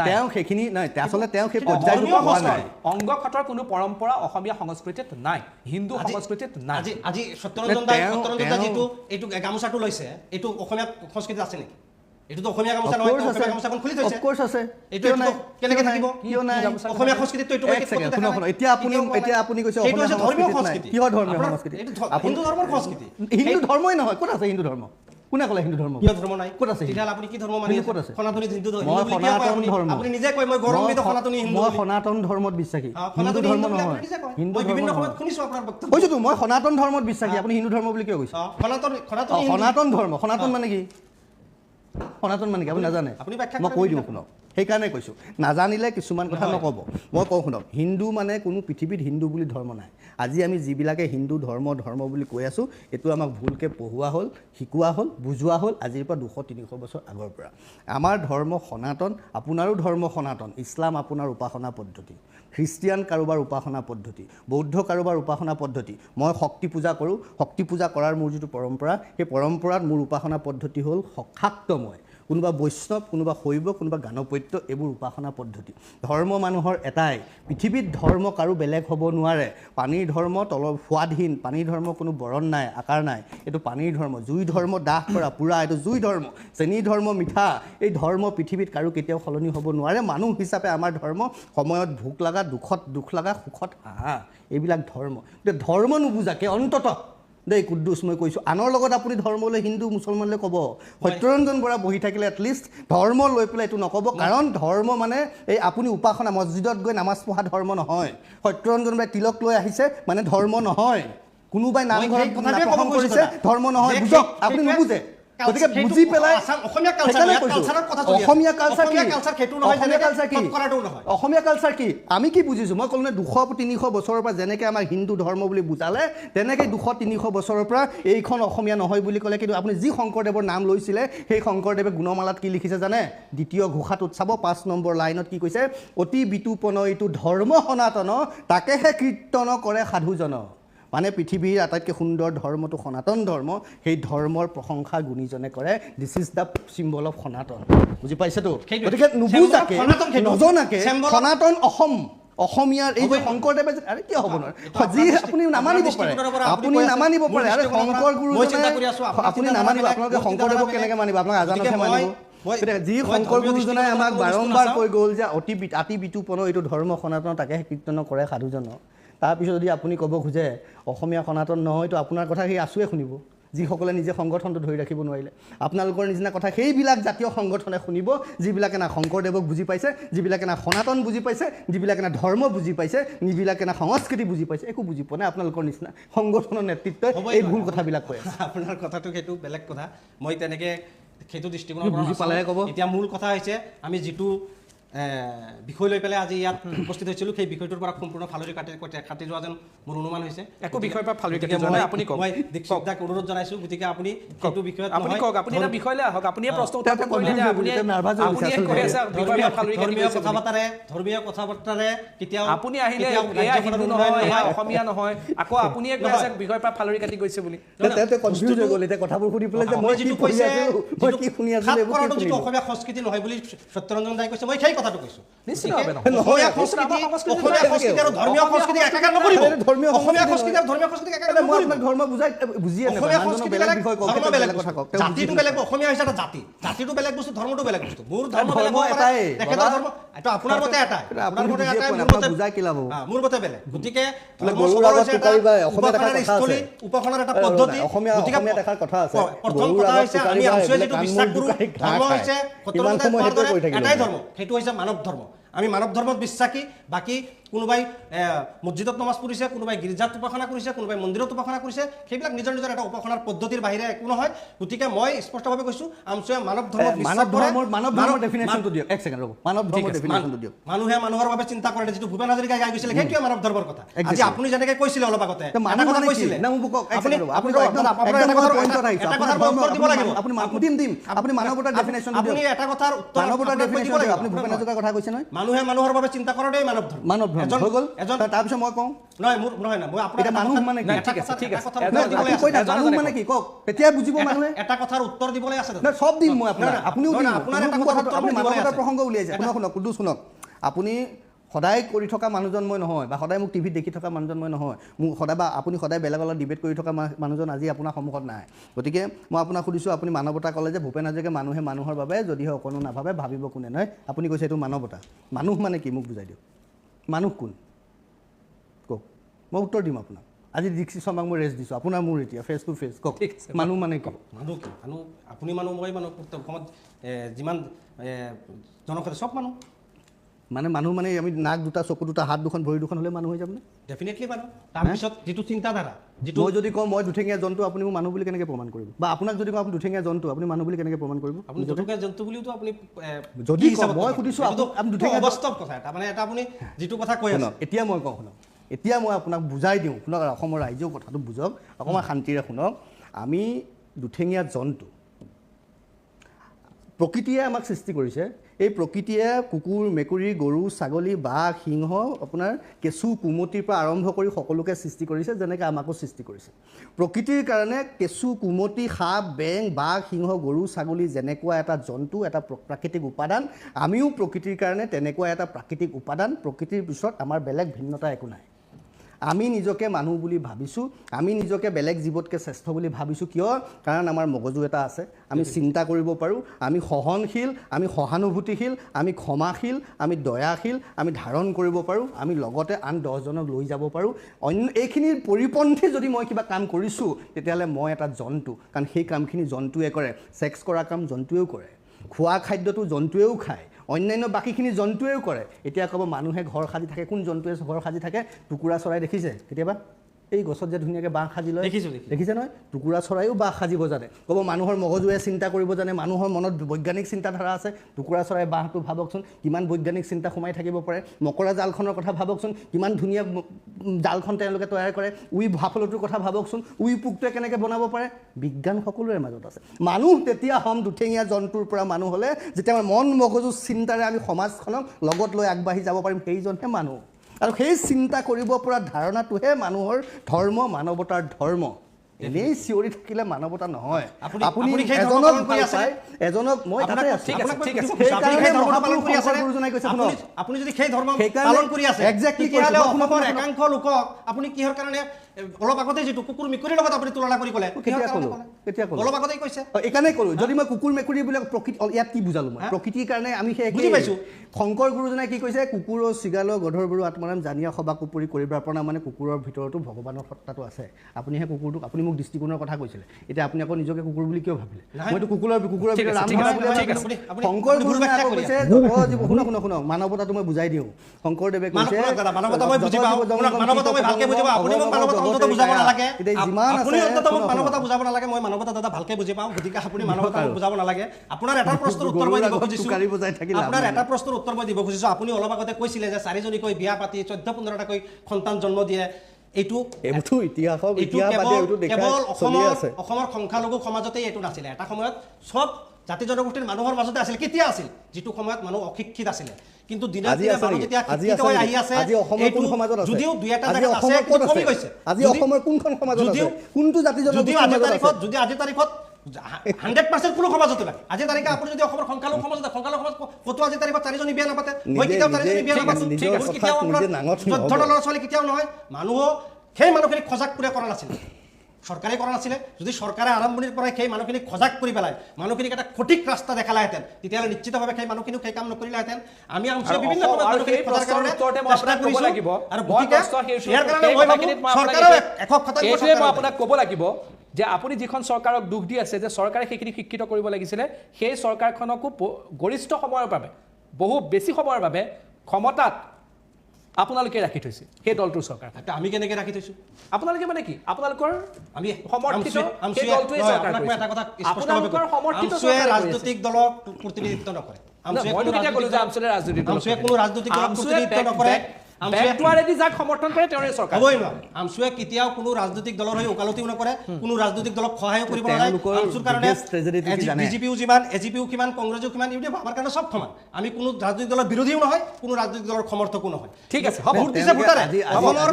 তেওঁ সেইখিনি নাই আচলতে তেওঁ সেই পৰ্যায়টো পোৱা নাই অংগ খতৰ কোনো পৰম্পৰা অসমীয়া সংস্কৃতিত নাই হিন্দু সংস্কৃতিত নাই আজি সত্যৰঞ্জন দাই যিটো এইটো গামোচাটো লৈছে এইটো অসমীয়া সংস্কৃতিত আছে নেকি এইটোতো অসমীয়া গামোচা নহয়, অসমীয়া গামোচাখন খুলি থৈছে। অফক'ৰ্চ আছে। এইটো কেনেকৈ থাকিব? কিয় নাই? অসমীয়া সংস্কৃতিটো এইটো এক ছেকেণ্ড, শুনক শুনক, এতিয়া আপুনি কৈছে অসমীয়া সংস্কৃতি নাই। কিহৰ ধৰ্মীয় সংস্কৃতি? হিন্দু ধৰ্মৰ সংস্কৃতি। হিন্দু ধৰ্মই নহয়, ক'ত আছে হিন্দু ধৰ্ম? কোনে ক'লে হিন্দু ধৰ্ম? কিয় ধৰ্ম নাই? ক'ত আছে? তেতিয়াহ'লে আপুনি কি ধৰ্ম মানি হিন্দু ক'ত আছে? আছে? সনাতনী হিন্দু ধৰ্ম মই বুলি কিয় কয় সনাতন আপুনি? ধৰ্ম। আপুনি নিজে কয় মই গৌৰৱান্বিত সনাতনী হিন্দু মই বুলি। সনাতন ধৰ্মত বিশ্বাসী। হিন্দু সনাতনী ধৰ্ম হিন্দু বুলি নহয়, আপুনি নিজে কয়। হিন্দু মই ধৰ্ম বিভিন্ন সময়ত নহয়। শুনিছো আপোনাৰ বক্তব্য। কৈছোতো মই সনাতন ধৰ্মত বিশ্বাসী, আপুনি হিন্দু ধৰ্ম বুলি কিয় কৈছে? সনাতনী হিন্দু। সনাতন ধৰ্ম, সনাতন মানে কি? সনাতন মানে কি আপুনি নাজানে? আপুনি ব্যাখ্যা মই কৰে কৈ নেকি? দিওঁ শুনক, সেইকাৰণে কৈছোঁ নাজানিলে কিছুমান কথা নক'ব। মই কওঁ শুনক, হিন্দু মানে কোনো পৃথিৱীত হিন্দু বুলি ধৰ্ম নাই। আজি আমি যিবিলাকে হিন্দু ধৰ্ম বুলি কৈ আছোঁ, এইটো আমাক ভুলকৈ পঢ়োৱা হ'ল, শিকোৱা হ'ল, বুজোৱা হ'ল আজিৰ পৰা 200-300 বছৰ আগৰ পৰা। আমাৰ ধৰ্ম সনাতন, আপোনাৰো ধৰ্ম সনাতন। ইছলাম আপোনাৰ উপাসনা পদ্ধতি, খ্ৰীষ্টিয়ান কাৰোবাৰ উপাসনা পদ্ধতি, বৌদ্ধ কাৰোবাৰ উপাসনা পদ্ধতি। মই শক্তি পূজা কৰোঁ, শক্তি পূজা কৰাৰ মোৰ যিটো পৰম্পৰা, সেই পৰম্পৰাত মোৰ উপাসনা পদ্ধতি হ'ল শাক্তময়। কোনোবা বৈষ্ণৱ, কোনোবা শৈৱ, কোনোবা গাণপত্য, এইবোৰ উপাসনা পদ্ধতি। ধৰ্ম মানুহৰ এটাই, পৃথিৱীত ধৰ্ম কাৰো বেলেগ হ'ব নোৱাৰে। পানীৰ ধৰ্ম তলৰ সোৱাদহীন, পানীৰ ধৰ্ম কোনো বৰণ নাই, আকাৰ নাই, এইটো পানীৰ ধৰ্ম। জুই ধৰ্ম দাহ কৰা পুৰা, এইটো জুই ধৰ্ম। চেনী ধৰ্ম মিঠা, এই ধৰ্ম পৃথিৱীত কাৰো কেতিয়াও সলনি হ'ব নোৱাৰে। মানুহ হিচাপে আমাৰ ধৰ্ম সময়ত ভোক লগা, দুখত দুখ লগা, সুখত হাঁহা, এইবিলাক ধৰ্ম। এতিয়া ধৰ্ম নুবুজাকে অন্ততঃ দেই কুদ্দুছ মই কৈছোঁ, আনৰ লগত আপুনি ধৰ্মলৈ হিন্দু মুছলমানলৈ ক'ব। সত্যৰঞ্জন বৰা বহি থাকিলে এটলিষ্ট ধৰ্ম লৈ পেলাই এইটো নক'ব, কাৰণ ধৰ্ম মানে এই আপুনি উপাসনা মছজিদত গৈ নামাজ পঢ়া ধৰ্ম নহয়। সত্যৰঞ্জন বৰাই তিলক লৈ আহিছে মানে ধৰ্ম নহয়। কোনোবাই নামঘৰত প্ৰসংগ কৰিছে ধৰ্ম নহয়, বুজক আপুনি নুবুজে। গতিকে বুজি পেলাই অসমীয়া কালচাৰ কি আমি কি বুজিছোঁ? মই ক'লো নে 200-300 বছৰৰ পৰা যেনেকৈ আমাৰ হিন্দু ধৰ্ম বুলি বুজালে, তেনেকৈ 200-300 বছৰৰ পৰা এইখন অসমীয়া নহয় বুলি ক'লে। কিন্তু আপুনি যি শংকৰদেৱৰ নাম লৈছিলে, সেই শংকৰদেৱে গুণমালাত কি লিখিছে জানে? দ্বিতীয় ঘোষাটোত চাব 5 নম্বৰ লাইনত কি কৈছে? অতি বিতুপন এইটো ধৰ্ম সনাতন, তাকেহে কীৰ্তন কৰে সাধুজন। মানে পৃথিৱীৰ আটাইতকৈ সুন্দৰ ধৰ্মটো সনাতন ধৰ্ম, সেই ধৰ্মৰ প্ৰশংসা গুণীজনে কৰে। This is the symbol of সনাতন। বুজি পাইছেতো? গতিকে নুবুজাকে, নজনাকে সনাতন অসম, অসমীয়াৰ এই যে শংকৰদেৱে আৰে কিয় হ'ব নোৱাৰে? যি আপুনি নামানিব পাৰে, আপুনি নামানিব পাৰে। আৰে শংকৰ গুৰুজনে আপুনি নামানিব, আপোনালোকে শংকৰদেৱক কেনেকৈ মানিব? আপোনাক আজানতহে মানিব। যি শংকৰ গুৰুজনাই আমাক বাৰম্বাৰ কৈ গ'ল যে অতি বিতুপন এইটো ধৰ্ম সনাতন, তাকে কীৰ্তন কৰে সাধুজন। তাৰপিছত যদি আপুনি ক'ব খোজে অসমীয়া সনাতন নহয়তো, আপোনাৰ কথা সেই আছুৱে শুনিব, যিসকলে নিজে সংগঠনটো ধৰি ৰাখিব নোৱাৰিলে। আপোনালোকৰ নিচিনা কথা সেইবিলাক জাতীয় সংগঠনে শুনিব, যিবিলাকে না শংকৰদেৱক বুজি পাইছে, যিবিলাকে না সনাতন বুজি পাইছে, যিবিলাকে না ধৰ্ম বুজি পাইছে, যিবিলাকে না সংস্কৃতি বুজি পাইছে, একো বুজি পোৱা নাই। আপোনালোকৰ নিচিনা সংগঠনৰ নেতৃত্বই এই ভুল কথাবিলাক কৈ আছে। আপোনাৰ কথাটো সেইটো বেলেগ কথা, মই তেনেকৈ সেইটো দৃষ্টিকোণৰ বুজি পালেহে ক'ব। এতিয়া মূল কথা হৈছে আমি যিটো বিষয় লৈ পেলাই আজি ইয়াত উপস্থিত হৈছিলোঁ, সেই বিষয়টোৰ পৰা সম্পূৰ্ণ ফালৰি কাটি যোৱা যেন মোৰ অনুমান হৈছে। একো বিষয়ৰ পৰা ফালৰি কাটি যোৱা নাই, আপুনি কওক। মই দীক্ষিতাক অনুৰোধ জনাইছোঁ, গতিকে আপুনি সেইটো বিষয়ত আপুনি কওক, আপুনি এটা বিষয়লৈ আহক, আপুনিয়ে প্ৰশ্ন উত্থাপন কৰিলে, ধৰ্মীয় কথা বাৰ্তাৰে কেতিয়াও আপুনি আহিলে এয়া হিন্দু নহয়, এয়া অসমীয়া নহয়, আকৌ আপুনিয়ে কৈ আছে বিষয়ৰ পৰা ফালৰি কাটি গৈছে বুলি। কনফিউজ হৈ গ'ল এতিয়া কথাবোৰ শুনি পেলাই যে মই যিটো কৈছে, যিটো অসমীয়া সংস্কৃতি নহয় বুলি সত্যৰঞ্জন দাই কৈছে, মই সেই কথাটো কৈছোঁ। অসমীয়া সংস্কৃতি আৰু ধৰ্মীয় সংস্কৃতি একাকাৰ নকৰিব। অসমীয়া সংস্কৃতি আৰু ধৰ্মীয় সংস্কৃতি একাকাৰ নকৰিব। ধৰ্ম বুজিয়ে অসমীয়া সংস্কৃতি বেলেগ, ধৰ্ম বেলেগ বস্তু, জাতিটো বেলেগ, অসমীয়া হৈছে এটা জাতি, জাতিটো বেলেগ বস্তু, ধৰ্মটো বেলেগ বস্তু। মোৰ ধৰ্ম এটাই, তেখেতৰ ধৰ্ম এইটো আপোনাৰ মতে এটাই, আপোনাৰ মতে এটাই, মোৰ মতে বেলেগ। গতিকে উপাসনাৰ এটা পদ্ধতি। প্ৰথম কথা হৈছে আমি আছুৱে যিটো বিশ্বাস কৰোঁ, ধৰ্ম হৈছে এটাই ধৰ্ম, সেইটো হৈছে মানৱ ধৰ্ম। আমি মানৱ ধৰ্মত বিশ্বাসী। বাকী কোনোবাই মছজিদত নমাজ পঢ়িছে, কোনোবাই গীৰ্জাত উপাসনা কৰিছে, কোনোবাই মন্দিৰত উপাসনা কৰিছে, সেইবিলাক নিজৰ নিজৰ এটা উপাসনাৰ পদ্ধতিৰ বাহিৰে একো নহয়। গতিকে মই স্পষ্টভাৱে কৈছোঁ, আমছুৱে মানৱ ধৰ্মত বিশ্বাস কৰে। মানুহে মানুহৰ বাবে চিন্তা কৰে, যিটো ভূপেন হাজৰিকাই গাই গৈছিলে, সেইটোৱে মানৱ ধৰ্মৰ কথা। আজি আপুনি যেনেকৈ কৈছিলে অলপ আগতে, এটা কথা কৈছিলে, মানুহে মানুহৰ বাবে চিন্তা কৰাটোৱেই মানৱ ধৰ্ম। হৈ গ'ল। তাৰপিছত মই কওঁ নহয় মই আপোনাৰ মানুহ মানে কি? মানে কি কওক, তেতিয়া বুজিব মানুহে। এটা কথাৰ উত্তৰ দিবলৈ আছে, চব দিম মই আপোনাৰ, আপুনিও আপোনাৰ এটা কথাটো আপুনি মানৱতাৰ প্ৰসংগ উলিয়াইছে। শুনক কুদ্দুছ, শুনক, আপুনি সদায় কৰি থকা মানুহজন মই নহয়, বা সদায় মোক টিভিত দেখি থকা মানুহজন মই নহয়, মোক সদায় বা আপুনি সদায় বেলেগৰ লগত ডিবেট কৰি থকা মানুহজন আজি আপোনাৰ সন্মুখত নাই। গতিকে মই আপোনাক সুধিছোঁ, আপুনি মানৱতা ক'লে যে ভূপেন হাজৰিকা মানুহে মানুহৰ বাবে যদিহে অকণো নাভাবে ভাবিব কোনে, নহয় আপুনি কৈছে এইটো মানৱতা। মানুহ মানে কি মোক বুজাই দিয়ক, মানুহ কোন কওক, মই উত্তৰ দিম আপোনাক। আজি দীক্ষিত শৰ্মাক মই ৰেষ্ট দিছোঁ, আপোনাৰ মোৰ এতিয়া ফেচ টু ফেচ, কওক মানুহ মানে কি? মানুহ কি? মানুহ আপুনি মানুহ, মই মানুহ, অসমত যিমান জনসংখ্যা চব মানুহ। মানে মানুহ মানে আমি নাক দুটা, চকু দুটা, হাত দুখন, ভৰি দুখন হ'লে মানুহ হৈ যাবনে? ডেফিনেটলি মানুহ। তাৰপিছত যিটো চিন্তাধাৰা, যিটো মই যদি কওঁ মই দুঠেঙীয়া জন্তু, আপুনি মোক মানুহ বুলি কেনেকৈ প্ৰমাণ কৰিব? বা আপোনাক যদি কওঁ আপুনি দুঠেঙীয়া জন্তু, আপুনি মানুহ বুলি কেনেকৈ প্ৰমাণ কৰিব? আপুনি দুটকীয়া জন্তু বুলিওতো আপুনি যদি মই সুধিছোঁ আপুনি দুঠেঙীয়া অবাস্তৱ কথা এটা, মানে এটা আপুনি যিটো কথা কৈ আছে। এতিয়া মই কওঁ শুনক, এতিয়া মই আপোনাক বুজাই দিওঁ, শুনক, অসমৰ ৰাইজেও কথাটো বুজক, অকণমান শান্তিৰে শুনক। আমি দুঠেঙীয়া জন্তু, প্ৰকৃতিয়ে আমাক সৃষ্টি কৰিছে। এই প্ৰকৃতিয়ে কুকুৰ, মেকুৰী, গৰু, ছাগলী, বাঘ, সিংহ, আপোনাৰ কেঁচু, কুমতিৰ পৰা আৰম্ভ কৰি সকলোকে সৃষ্টি কৰিছে, যেনেকৈ আমাকো সৃষ্টি কৰিছে। প্ৰকৃতিৰ কাৰণে কেঁচু, কুমতি, সাপ, বেং, বাঘ, সিংহ, গৰু, ছাগলী যেনেকুৱা এটা জন্তু, এটা প্ৰাকৃতিক উপাদান, আমিও প্ৰকৃতিৰ কাৰণে তেনেকুৱা এটা প্ৰাকৃতিক উপাদান। প্ৰকৃতিৰ পিছত আমাৰ বেলেগ ভিন্নতা একো নাই। আমি নিজকে মানুহ বুলি ভাবিছোঁ, আমি নিজকে বেলেগ জীৱতকৈ শ্ৰেষ্ঠ বুলি ভাবিছোঁ। কিয়? কাৰণ আমাৰ মগজু এটা আছে, আমি চিন্তা কৰিব পাৰোঁ, আমি সহনশীল, আমি সহানুভূতিশীল, আমি ক্ষমাশীল, আমি দয়াশীল, আমি ধাৰণ কৰিব পাৰোঁ, আমি লগতে আন 10জনক লৈ যাব পাৰোঁ। অন্য এইখিনিৰ পৰিপন্থী যদি মই কিবা কাম কৰিছোঁ, তেতিয়াহ'লে মই এটা জন্তু, কাৰণ সেই কামখিনি জন্তুৱে কৰে। ছেক্স কৰা কাম জন্তুৱেও কৰে, খোৱা খাদ্যটো জন্তুৱেও খায়, অন্যান্য বাকীখিনি জন্তুৱেও কৰে। এতিয়া ক'ব মানুহে ঘৰ সাজি থাকে, কোন জন্তুৱে ঘৰ সাজি থাকে? টুকুৰা চৰাই দেখিছে কেতিয়াবা? এই গছত যে ধুনীয়াকৈ বাঁহ সাজি লয়, দেখিছে নহয়? টুকুৰা চৰাইও বাঁহ সাজিব জানে। ক'ব মানুহৰ মগজুৱে চিন্তা কৰিব জানে, মানুহৰ মনত বৈজ্ঞানিক চিন্তাধাৰা আছে। টুকুৰা চৰাই বাঁহটো ভাবকচোন, কিমান বৈজ্ঞানিক চিন্তা সোমাই থাকিব পাৰে। মকৰা জালখনৰ কথা ভাবকচোন, কিমান ধুনীয়া জালখন তেওঁলোকে তৈয়াৰ কৰে। উই ভাফলটোৰ কথা ভাবকচোন, উই পোকটোৱে কেনেকৈ বনাব পাৰে। বিজ্ঞান সকলোৰে মাজত আছে। মানুহ তেতিয়া হ'ম দুঠেঙীয়া জন্তুৰ পৰা মানুহ হ'লে, যেতিয়া আমাৰ মন মগজু চিন্তাৰে আমি সমাজখনক লগত লৈ আগবাঢ়ি যাব পাৰিম, সেইজনহে মানুহ। আৰু সেই চিন্তা কৰিব পৰা ধাৰণাটোহে মানুহৰ ধৰ্ম, মানৱতাৰ ধৰ্ম। এনেই চিঞৰি থাকিলে মানৱতা নহয়। আপুনি এজনক ভাল পায়, এজনক মই তাতে আছোঁ। আপুনি যদি সেই ধৰ্ম পালন কৰি আছে, তেতিয়াহ'লে অসমৰ একাংশ লোকক আপুনি কিহৰ কাৰণে অলপ আগতে যিটো কুকুৰ মেকুৰীৰ লগত আপুনি তুলনা কৰি ক'লে, কেতিয়া ক'লো? অলপ আগতেই কৈছে। এইকাৰণে ক'লো, যদি মই কুকুৰ মেকুৰী বুলি প্ৰকৃতি, ইয়াত কি বুজালো মই? প্ৰকৃতিৰ কাৰণে আমি সেই বুজি পাইছোঁ। শংকৰ গুৰুজনাই কি কৈছে? কুকুৰৰ চিগাল গধৰবোৰো আত্মনাম জানিয়া সবা কুকুৰী কৰিবাৰ প্ৰণাম। মানে কুকুৰৰ ভিতৰতো ভগৱানৰ সত্তাটো আছে। আপুনি সেই কুকুৰটোক, আপুনি মোক দৃষ্টিকোণৰ কথা কৈছিলে, এতিয়া আপুনি আকৌ নিজকে কুকুৰ বুলি কিয় ভাবিলে? মইতো কুকুৰৰ ভিতৰত শংকৰ গুৰুজনাই আকৌ কৈছে, শুনক মানৱতাটো মই বুজাই দিওঁ। শংকৰদেৱে কৈছে মানৱতা বুজাব নালাগে, মই মানৱতা দাদা ভালকে বুজি পাওঁ, গতিকে আপুনি মানৱতা বুজাব নালাগে। আপোনাৰ এটা প্ৰশ্নৰ উত্তৰ মই দিব খুজিছোঁ, আপোনাৰ এটা প্ৰশ্নৰ উত্তৰ মই দিব খুজিছোঁ। আপুনি অলপ আগতে কৈছিলে যে 4জনীকৈ বিয়া পাতি 14-15টাকৈ সন্তান জন্ম দিয়ে। এইটো কেৱল অসমৰ সংখ্যালঘু সমাজতেই এইটো নাছিলে, এটা সময়ত চব জাতি জনগোষ্ঠীৰ মানুহৰ মাজতে আছিল। কেতিয়া আছিল? যিটো সময়ত মানুহ অশিক্ষিত আছিলে। কিন্তু দিনে দিনে মানুহ যেতিয়া শিক্ষিত হৈ আহি আছে, যদিও দুই এটা জেগাত আছে, কমি গৈছে। আজি অসমৰ কোনখন সমাজত আছে? কোনটো জাতি জনগোষ্ঠী? যদি আজিৰ তাৰিখত 100% কোনো সমাজতে নাই। আজিৰ তাৰিখে আপুনি যদি অসমৰ সংখ্যালঘু সমাজত, সংখ্যালঘু সমাজ কতো আজিৰ তাৰিখত 4জনী বিয়া নাপাতে। মই কেতিয়াও 4জনী বিয়া নাপাতো, কেতিয়াও আপোনাৰ 14 ল'ৰা ছোৱালী কেতিয়াও নহয়। মানুহো সেই মানুহখিনিক সজাগ কৰি কৰা নাছিলে, চৰকাৰে কৰা নাছিলে। যদি চৰকাৰে আৰম্ভণিৰ পৰাই সেই মানুহখিনিক সজাগ কৰি পেলাই মানুহখিনিক এটা সঠিক ৰাস্তা দেখালাহেঁতেন, তেতিয়াহ'লে নিশ্চিতভাৱে সেই মানুহখিনিক সেই কাম নকৰিলাহেঁতেন। আমি বিভিন্ন মানুহখিনিক সজাগ কাৰণে চেষ্টা কৰিছোঁ। আৰু গতিকে ইয়াৰ কাৰণে চৰকাৰেও একক কথা মই আপোনাক ক'ব লাগিব যে আপুনি যিখন চৰকাৰক দুখ দি আছে যে চৰকাৰে সেইখিনি শিক্ষিত কৰিব লাগিছিলে, সেই চৰকাৰখনকো গৰিষ্ঠ সময়ৰ বাবে, বহু বেছি সময়ৰ বাবে ক্ষমতাত আপোনালোকে ৰাখি থৈছে সেই দলটোৰ চৰকাৰ। আমি কেনেকৈ ৰাখি থৈছোঁ? আপোনালোকে মানে কি? আপোনালোকৰ আমি সমৰ্থিত ৰাজনৈতিক দলক প্ৰতিনিধিত্ব নকৰে। যাক সমৰ্থন কৰে তেওঁৰে চৰকাৰ হ'বই নোৱাৰে। আমচুৱে কেতিয়াও কোনো ৰাজনৈতিক দলৰ হৈ ওকালতিও নকৰে, কোনো ৰাজনৈতিক দলক সহায়ো কৰিব নালাগে। আমচুৰ কাৰণে বিজেপিও যিমান, এজিপিও কিমান, কংগ্ৰেছো কিমান, ইউডিএফ আমাৰ কাৰণে চব সমান। আমি কোনো ৰাজনৈতিক দলৰ বিৰোধীও নহয়, কোনো ৰাজনৈতিক দলৰ সমৰ্থকো নহয়। ঠিক আছে, ভোট দিছে ভোটাৰে, অসমৰ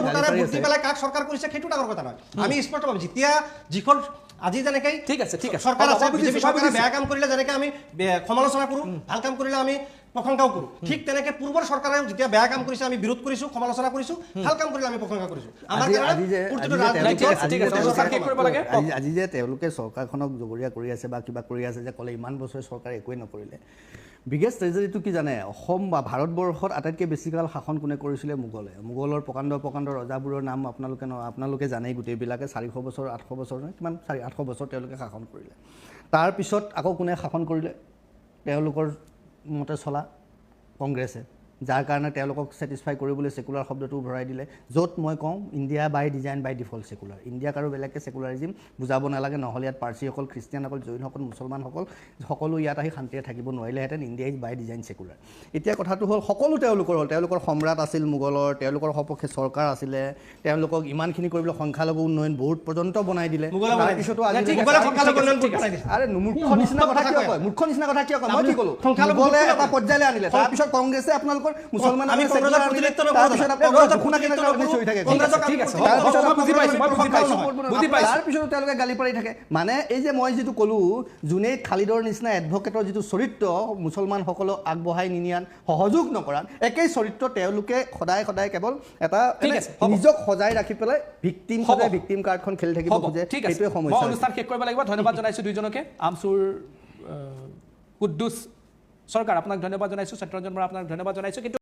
ভোটাৰে ভোট দি পেলাই কাক চৰকাৰ কৰিছে সেইটো ডাঙৰ কথা নহয়। আমি স্পষ্টভাৱে যেতিয়া যিখন আজি যেনেকৈ ঠিক আছে চৰকাৰ আছে, বিজেপি চৰকাৰে বেয়া কাম কৰিলে যেনেকৈ আমি সমালোচনা কৰোঁ, ভাল কাম কৰিলে আমি প্ৰশংসাও কৰোঁ ঠিক তেনেকৈ পূৰ্বৰ চৰকাৰে যেতিয়া বেয়া কাম কৰিছে আমি বিৰোধ কৰিছোঁ সমালোচনা কৰিছোঁ ভাল কাম কৰিলে আমি প্ৰশংসা কৰিছোঁ আমাৰ আজি যে তেওঁলোকে চৰকাৰখনক জগৰীয়া কৰি আছে বা কিবা কৰি আছে যে ক'লে ইমান বছৰ চৰকাৰে একোৱেই নকৰিলে বিগেষ্ট ট্ৰেজেডিটো কি জানে অসম বা ভাৰতবৰ্ষত আটাইতকৈ বেছিকাল শাসন কোনে কৰিছিলে মোগলৰ প্ৰকাণ্ড ৰজাবোৰৰ নাম আপোনালোকে জানেই গোটেইবিলাকে 400 বছৰ 800 বছৰ নহয় কিমান 800 বছৰ তেওঁলোকে শাসন কৰিলে তাৰপিছত আকৌ কোনে শাসন কৰিলে তেওঁলোকৰ মতে চলা কংগ্ৰেছে যাৰ কাৰণে তেওঁলোকক ছেটিছফাই কৰিবলৈ সেকুলাৰ শব্দটো ভৰাই দিলে য'ত মই কওঁ ইণ্ডিয়া বাই ডিজাইন বাই ডিফল্ট সেকুলাৰ ইণ্ডিয়াক আৰু বেলেগকৈ সেকুলাৰিজিম বুজাব নালাগে নহ'লে ইয়াত পাৰ্চীসকল খ্ৰীষ্টিয়ানসকল জৈনসকল মুছলমানসকল সকলো ইয়াত আহি শান্তিৰে থাকিব নোৱাৰিলেহেঁতেন India is by design secular এতিয়া কথাটো হ'ল সকলো তেওঁলোকৰ সম্ৰাট আছিল মোগলৰ তেওঁলোকৰ সপক্ষে চৰকাৰ আছিলে তেওঁলোকক ইমানখিনি কৰিবলৈ সংখ্যালঘু উন্নয়ন বোৰ্ড পৰ্যন্ত বনাই দিলে তাৰপিছতো আৰে মূৰ্খ নিচিনা কথা কিয় কয় মই কি ক'লোঁ মোগলে এটা পৰ্যায়লৈ আনিলে তাৰপিছত কংগ্ৰেছে আপোনালোকৰ মুছলমান তাৰপিছতো তেওঁলোকে গালি পাৰি থাকে মানে এই যে মই যিটো ক'লোঁ জুনেইদ খালিদৰ নিচিনা এডভকেটৰ যিটো চৰিত্ৰ মুছলমানসকলক আগবঢ়াই নিনিয়াত সহযোগ নকৰাত একেই চৰিত্ৰ তেওঁলোকে সদায় কেৱল এটা নিজক সজাই ৰাখি পেলাই ভিক্টিম কাৰ্ডখন খেলি থাকিব খোজে সেইটোৱে সমস্যা অনুষ্ঠান শেষ কৰিব লাগিব ধন্যবাদ জনাইছোঁ দুইজনকে আমচুৰ কুদ্দুছ চৰকাৰ আপোনাক ধন্যবাদ জনাইছোঁ সত্যৰঞ্জন বৰা আপোনাক ধন্যবাদ জনাইছোঁ কিন্তু